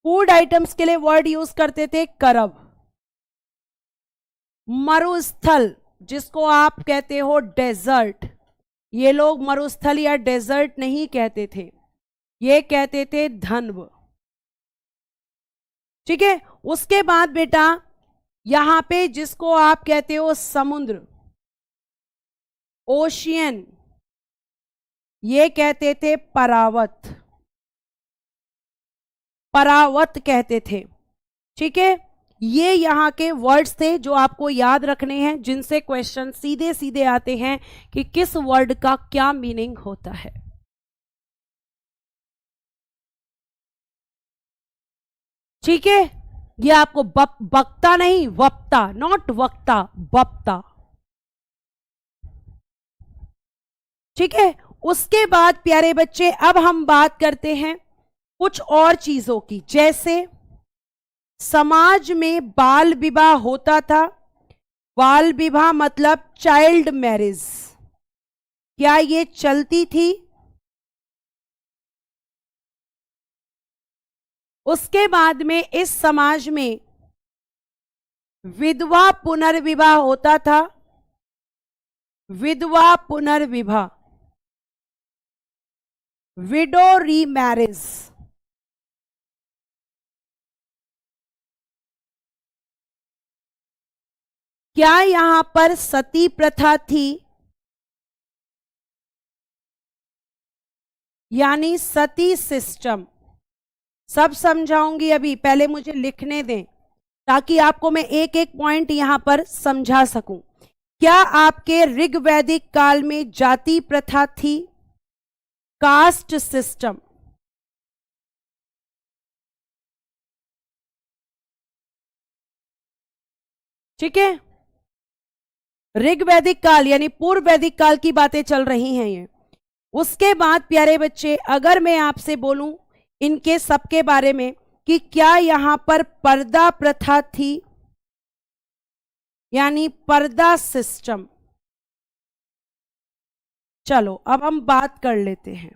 फूड आइटम्स के लिए वर्ड यूज करते थे करब। मरुस्थल, जिसको आप कहते हो डेजर्ट, ये लोग मरुस्थल या डेजर्ट नहीं कहते थे, ये कहते थे धन्व। ठीक है। उसके बाद बेटा यहां पे जिसको आप कहते हो समुद्र, ओशियन, ये कहते थे परावत। परावत कहते थे। ठीक है। ये यहां के वर्ड्स थे जो आपको याद रखने हैं, जिनसे क्वेश्चन सीधे सीधे आते हैं कि किस वर्ड का क्या मीनिंग होता है। ठीक है। ये आपको बक्ता नहीं, वक्ता, नॉट वक्ता, बक्ता। ठीक है। उसके बाद प्यारे बच्चे अब हम बात करते हैं कुछ और चीजों की, जैसे समाज में बाल विवाह होता था। बाल विवाह मतलब चाइल्ड मैरिज, क्या ये चलती थी? उसके बाद में इस समाज में विधवा पुनर्विवाह होता था। विधवा पुनर्विवाह, विडो रीमैरिज। क्या यहां पर सती प्रथा थी? यानी सती सिस्टम। सब समझाऊंगी अभी, पहले मुझे लिखने दें ताकि आपको मैं एक एक पॉइंट यहां पर समझा सकूं। क्या आपके ऋग्वैदिक काल में जाति प्रथा थी? Caste system. ठीक है। ऋग्वैदिक काल यानी पूर्व वैदिक काल की बातें चल रही हैं ये। उसके बाद प्यारे बच्चे अगर मैं आपसे बोलूं इनके सबके बारे में कि क्या यहां पर पर्दा प्रथा थी, यानी पर्दा सिस्टम। चलो अब हम बात कर लेते हैं,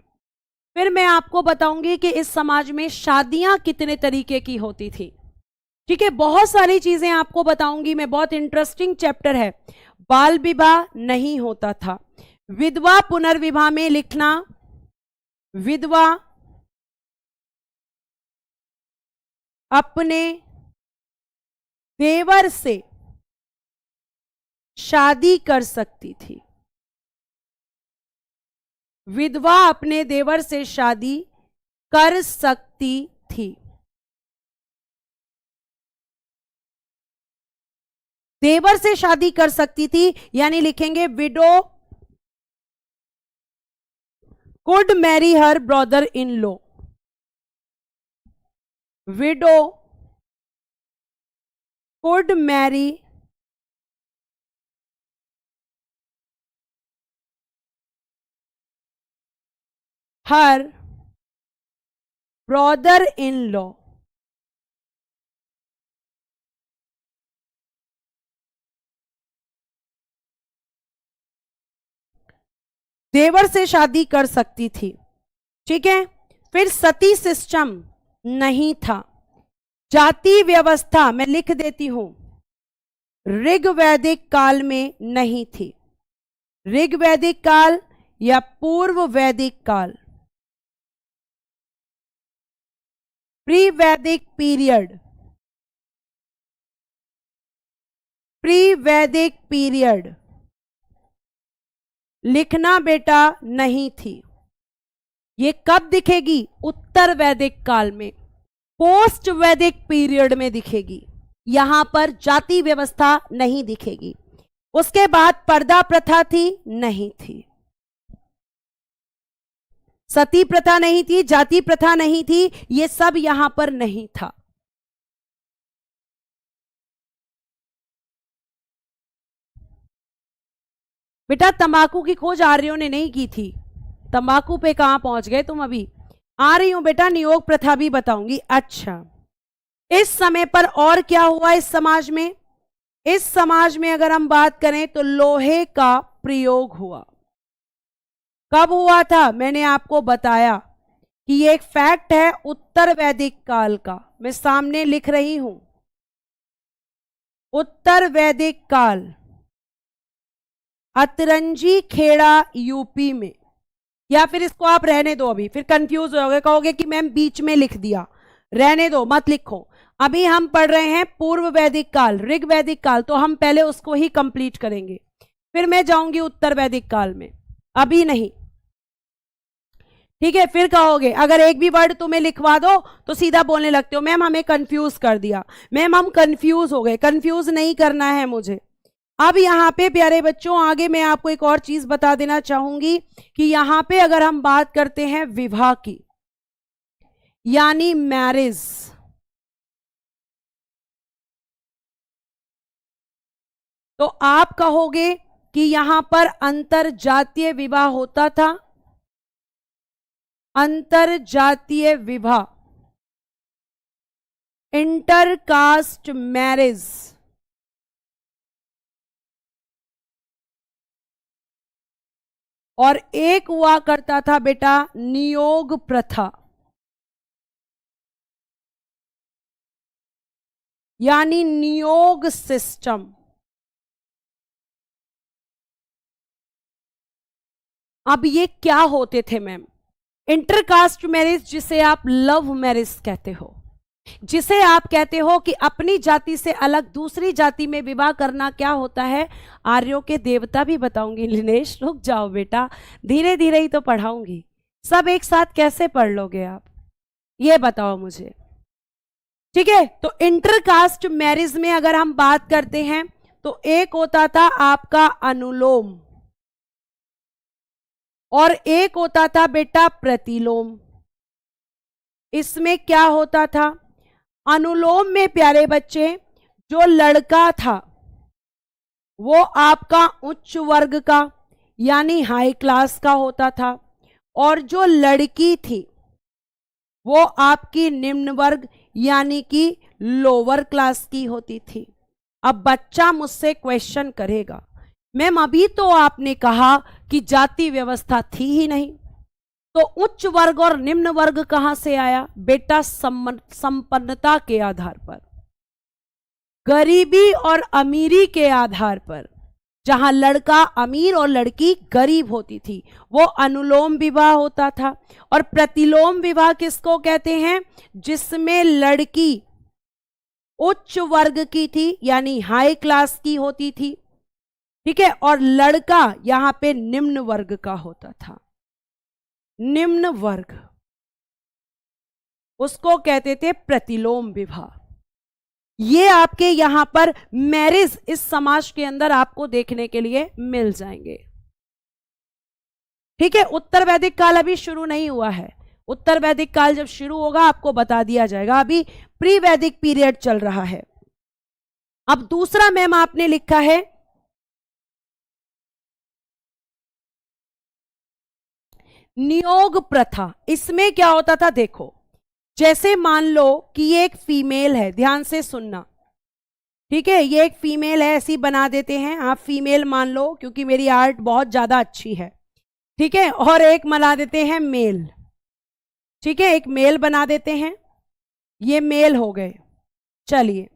फिर मैं आपको बताऊंगी कि इस समाज में शादियां कितने तरीके की होती थी। ठीक है। बहुत सारी चीजें आपको बताऊंगी मैं, बहुत इंटरेस्टिंग चैप्टर है। बाल विवाह नहीं होता था। विधवा पुनर्विवाह में लिखना, विधवा अपने देवर से शादी कर सकती थी। विधवा अपने देवर से शादी कर सकती थी। देवर से शादी कर सकती थी यानी लिखेंगे widow could marry her brother in law. Widow could marry her brother in law. देवर से शादी कर सकती थी। ठीक है। फिर सती सिस्टम नहीं था। जाति व्यवस्था मैं लिख देती हूं, ऋग्वैदिक काल में नहीं थी। ऋग्वैदिक काल या पूर्व वैदिक काल, प्री वैदिक पीरियड, प्री वैदिक पीरियड लिखना बेटा नहीं थी। ये कब दिखेगी? उत्तर वैदिक काल में, पोस्ट वैदिक पीरियड में दिखेगी। यहां पर जाति व्यवस्था नहीं दिखेगी। उसके बाद पर्दा प्रथा थी? नहीं थी। सती प्रथा नहीं थी, जाति प्रथा नहीं थी, ये सब यहां पर नहीं था। बेटा तंबाकू की खोज आर्यों ने नहीं की थी। तंबाकू पे कहां पहुंच गए तुम? अभी आ रही हूं बेटा, नियोग प्रथा भी बताऊंगी। अच्छा, इस समय पर और क्या हुआ इस समाज में? इस समाज में अगर हम बात करें तो लोहे का प्रयोग हुआ। कब हुआ था? मैंने आपको बताया कि ये एक फैक्ट है उत्तर वैदिक काल का, मैं सामने लिख रही हूं। उत्तर वैदिक काल, अतरंजी खेड़ा यूपी में, या फिर इसको आप रहने दो, अभी फिर कंफ्यूज होगे, कहोगे कि मैम बीच में लिख दिया। रहने दो, मत लिखो। अभी हम पढ़ रहे हैं पूर्व वैदिक काल, ऋग वैदिक काल, तो हम पहले उसको ही कंप्लीट करेंगे, फिर मैं जाऊंगी उत्तर वैदिक काल में, अभी नहीं। ठीक है? फिर कहोगे अगर एक भी वर्ड तुम्हें लिखवा दो तो सीधा बोलने लगते हो मैम हमें कंफ्यूज कर दिया। मैम हम कंफ्यूज हो गए, कंफ्यूज नहीं करना है मुझे। अब यहाँ पे प्यारे बच्चों आगे मैं आपको एक और चीज बता देना चाहूंगी कि यहाँ पे अगर हम बात करते हैं विवाह की, यानी मैरिज, तो आप कहोगे कि यहां पर अंतरजातीय विवाह होता था। अंतरजातीय विवाह, इंटरकास्ट मैरिज, और एक हुआ करता था बेटा नियोग प्रथा, यानी नियोग सिस्टम। अब ये क्या होते थे मैम? इंटरकास्ट मैरिज, जिसे आप लव मैरिज कहते हो, जिसे आप कहते हो कि अपनी जाति से अलग दूसरी जाति में विवाह करना, क्या होता है? आर्यों के देवता भी बताऊंगी। लिनेश रुक जाओ बेटा, धीरे धीरे ही तो पढ़ाऊंगी, सब एक साथ कैसे पढ़ लोगे आप, ये बताओ मुझे। ठीक है? तो इंटरकास्ट मैरिज में अगर हम बात करते हैं तो एक होता था आपका अनुलोम, और एक होता था बेटा प्रतिलोम। इसमें क्या होता था? अनुलोम में प्यारे बच्चे जो लड़का था वो आपका उच्च वर्ग का यानी हाई क्लास का होता था, और जो लड़की थी वो आपकी निम्न वर्ग यानी कि लोअर क्लास की होती थी। अब बच्चा मुझसे क्वेश्चन करेगा मैम अभी तो आपने कहा कि जाति व्यवस्था थी ही नहीं, तो उच्च वर्ग और निम्न वर्ग कहां से आया? बेटा संपन्नता के आधार पर, गरीबी और अमीरी के आधार पर, जहां लड़का अमीर और लड़की गरीब होती थी वो अनुलोम विवाह होता था। और प्रतिलोम विवाह किसको कहते हैं? जिसमें लड़की उच्च वर्ग की थी यानी हाई क्लास की होती थी, ठीक है, और लड़का यहां पे निम्न वर्ग का होता था। निम्न वर्ग, उसको कहते थे प्रतिलोम विवाह। ये आपके यहां पर मैरिज इस समाज के अंदर आपको देखने के लिए मिल जाएंगे। ठीक है? उत्तर वैदिक काल अभी शुरू नहीं हुआ है, उत्तर वैदिक काल जब शुरू होगा आपको बता दिया जाएगा, अभी प्री वैदिक पीरियड चल रहा है। अब दूसरा मैम आपने लिखा है नियोग प्रथा। इसमें क्या होता था? देखो, जैसे मान लो कि ये एक फीमेल है, ध्यान से सुनना, ठीक है, ये एक फीमेल है, ऐसी बना देते हैं, आप फीमेल मान लो क्योंकि मेरी आर्ट बहुत ज्यादा अच्छी है, ठीक है, और एक बना देते हैं मेल, ठीक है, एक मेल बना देते हैं, ये मेल हो गए। चलिए,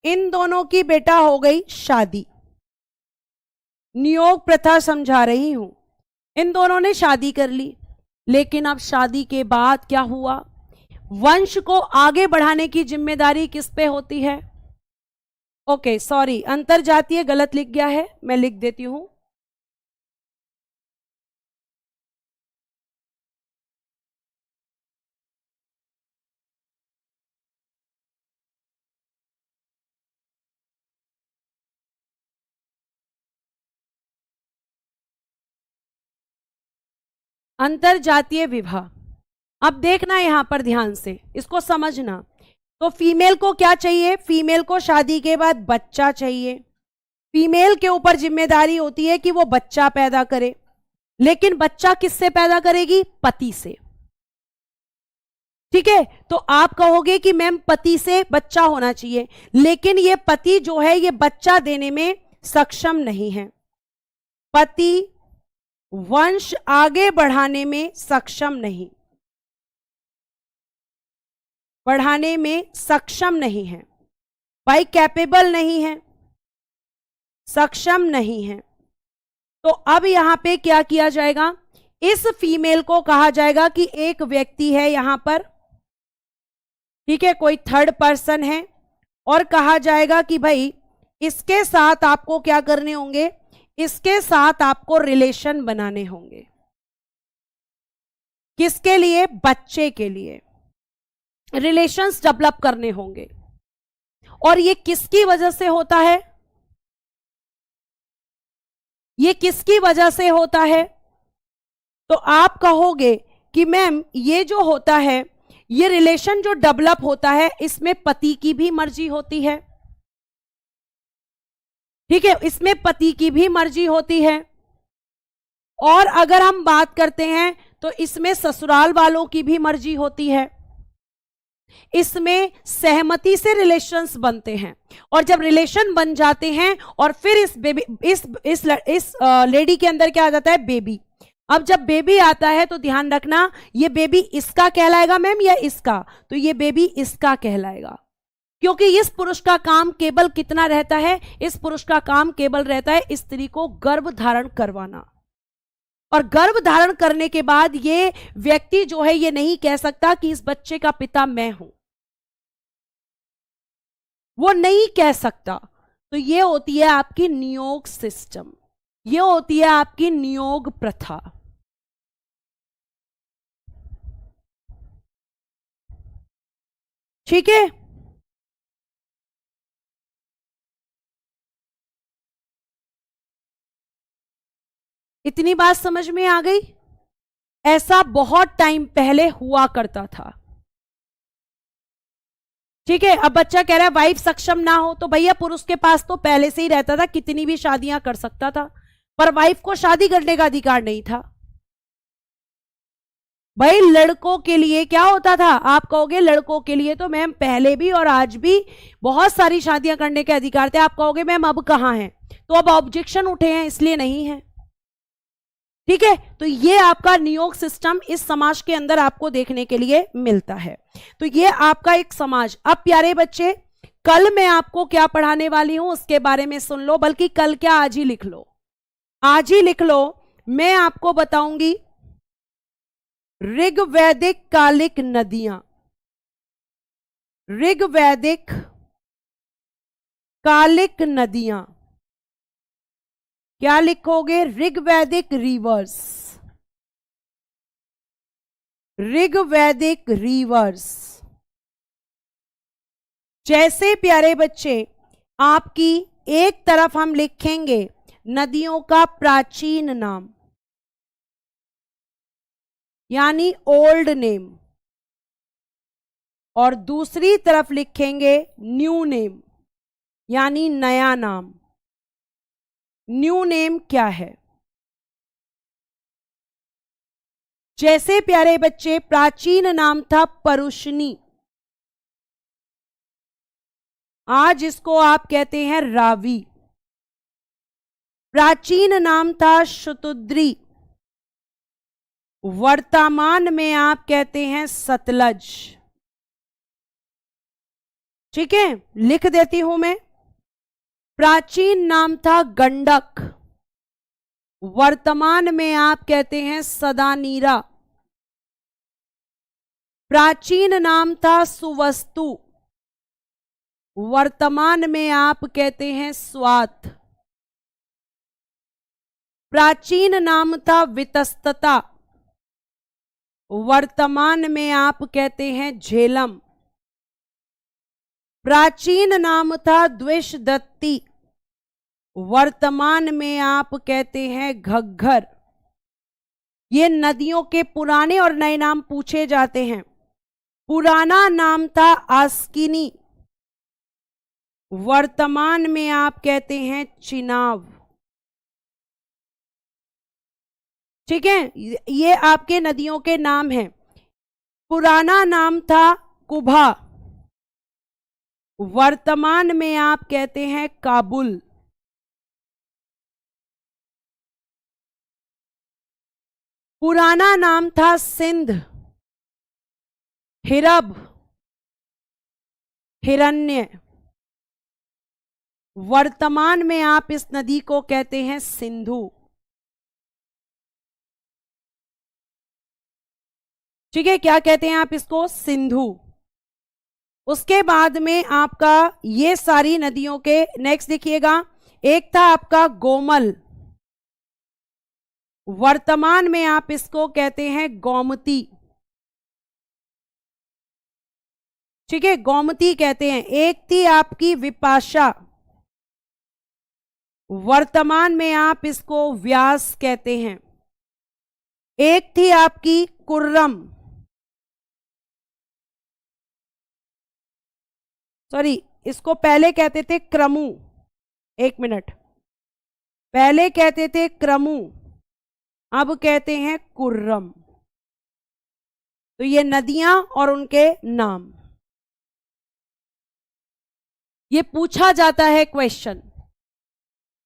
इन दोनों की बेटा हो गई शादी, नियोग प्रथा समझा रही हूं, इन दोनों ने शादी कर ली, लेकिन अब शादी के बाद क्या हुआ? वंश को आगे बढ़ाने की जिम्मेदारी किस पे होती है? ओके सॉरी, अंतरजातीय गलत लिख गया है, मैं लिख देती हूं। अंतरजातीय विवाह, अब देखना यहां पर ध्यान से, इसको समझना। तो फीमेल को क्या चाहिए? फीमेल को शादी के बाद बच्चा चाहिए, फीमेल के ऊपर जिम्मेदारी होती है कि वो बच्चा पैदा करे, लेकिन बच्चा किससे पैदा करेगी? पति से, ठीक है, तो आप कहोगे कि मैम पति से बच्चा होना चाहिए, लेकिन ये पति जो है ये बच्चा देने में सक्षम नहीं है, पति वंश आगे बढ़ाने में सक्षम नहीं, बढ़ाने में सक्षम नहीं है भाई, कैपेबल नहीं है, सक्षम नहीं है। तो अब यहां पे क्या किया जाएगा, इस फीमेल को कहा जाएगा कि एक व्यक्ति है यहां पर, ठीक है, कोई थर्ड पर्सन है, और कहा जाएगा कि भाई इसके साथ आपको क्या करने होंगे, इसके साथ आपको रिलेशन बनाने होंगे, किसके लिए, बच्चे के लिए रिलेशंस डेवलप करने होंगे। और ये किसकी वजह से होता है, ये किसकी वजह से होता है, तो आप कहोगे कि मैम ये जो होता है, ये रिलेशन जो डेवलप होता है, इसमें पति की भी मर्जी होती है, ठीक है, इसमें पति की भी मर्जी होती है। और अगर हम बात करते हैं तो इसमें ससुराल वालों की भी मर्जी होती है, इसमें सहमति से रिलेशंस बनते हैं, और जब रिलेशन बन जाते हैं और फिर इस बेबी इस लेडी के अंदर क्या आ जाता है, बेबी। अब जब बेबी आता है तो ध्यान रखना, ये बेबी इसका कहलाएगा मैम या इसका, तो ये बेबी इसका कहलाएगा, क्योंकि इस पुरुष का काम केवल कितना रहता है, इस पुरुष का काम केवल रहता है स्त्री को गर्भ धारण करवाना। और गर्भ धारण करने के बाद ये व्यक्ति जो है ये नहीं कह सकता कि इस बच्चे का पिता मैं हूं, वो नहीं कह सकता। तो ये होती है आपकी नियोग सिस्टम, ये होती है आपकी नियोग प्रथा। ठीक है, इतनी बात समझ में आ गई। ऐसा बहुत टाइम पहले हुआ करता था, ठीक है। अब बच्चा कह रहा है वाइफ सक्षम ना हो, तो भैया पुरुष के पास तो पहले से ही रहता था, कितनी भी शादियां कर सकता था, पर वाइफ को शादी करने का अधिकार नहीं था। भाई लड़कों के लिए क्या होता था, आप कहोगे लड़कों के लिए तो मैम पहले भी और आज भी बहुत सारी शादियां करने के अधिकार थे। आप कहोगे मैम अब कहां हैं, तो अब ऑब्जेक्शन उठे हैं इसलिए नहीं है, ठीक है। तो ये आपका नियोग सिस्टम इस समाज के अंदर आपको देखने के लिए मिलता है। तो ये आपका एक समाज। अब प्यारे बच्चे, कल मैं आपको क्या पढ़ाने वाली हूं उसके बारे में सुन लो, बल्कि कल क्या आज ही लिख लो, आज ही लिख लो। मैं आपको बताऊंगी ऋग्वैदिक कालिक नदियां, ऋग्वैदिक कालिक नदियां, क्या लिखोगे, ऋग्वैदिक रिवर्स, ऋग्वैदिक रिवर्स। जैसे प्यारे बच्चे आपकी एक तरफ हम लिखेंगे नदियों का प्राचीन नाम यानी ओल्ड नेम, और दूसरी तरफ लिखेंगे न्यू नेम यानी नया नाम। न्यू नेम क्या है, जैसे प्यारे बच्चे प्राचीन नाम था परुष्णी, आज इसको आप कहते हैं रावी। प्राचीन नाम था शतुद्री, वर्तमान में आप कहते हैं सतलज। ठीक है, लिख देती हूं मैं। प्राचीन नाम था गंडक, वर्तमान में आप कहते हैं सदानीरा। प्राचीन नाम था सुवस्तु, वर्तमान में आप कहते हैं स्वात। प्राचीन नाम था वितस्तता, वर्तमान में आप कहते हैं झेलम। प्राचीन नाम था द्विषदत्ती, वर्तमान में आप कहते हैं घग्घर। ये नदियों के पुराने और नए नाम पूछे जाते हैं। पुराना नाम था आस्किनी, वर्तमान में आप कहते हैं चिनाब। ठीक है, ये आपके नदियों के नाम हैं। पुराना नाम था कुभा, वर्तमान में आप कहते हैं काबुल। पुराना नाम था सिंध, हिरब, हिरण्य। वर्तमान में आप इस नदी को कहते हैं सिंधु। ठीक है, क्या कहते हैं आप इसको? सिंधु। उसके बाद में आपका ये सारी नदियों के नेक्स्ट देखिएगा, एक था आपका गोमल, वर्तमान में आप इसको कहते हैं गोमती। ठीक है, गोमती कहते हैं। एक थी आपकी विपाशा, वर्तमान में आप इसको व्यास कहते हैं। एक थी आपकी कुर्रम, सॉरी इसको पहले कहते थे क्रमु, एक मिनट, पहले कहते थे क्रमु, अब कहते हैं कुर्रम। तो ये नदियां और उनके नाम, ये पूछा जाता है क्वेश्चन,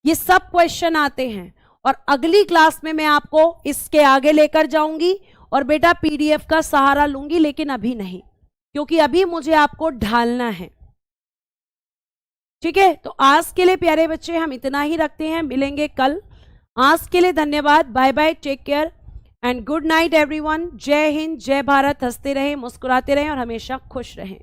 ये सब क्वेश्चन आते हैं। और अगली क्लास में मैं आपको इसके आगे लेकर जाऊंगी और बेटा पीडीएफ का सहारा लूंगी, लेकिन अभी नहीं, क्योंकि अभी मुझे आपको ढालना है। ठीक है, तो आज के लिए प्यारे बच्चे हम इतना ही रखते हैं, मिलेंगे कल। आज के लिए धन्यवाद, bye bye, take care and good night everyone. जय हिंद, जय भारत। हंसते रहें, मुस्कुराते रहें और हमेशा खुश रहें।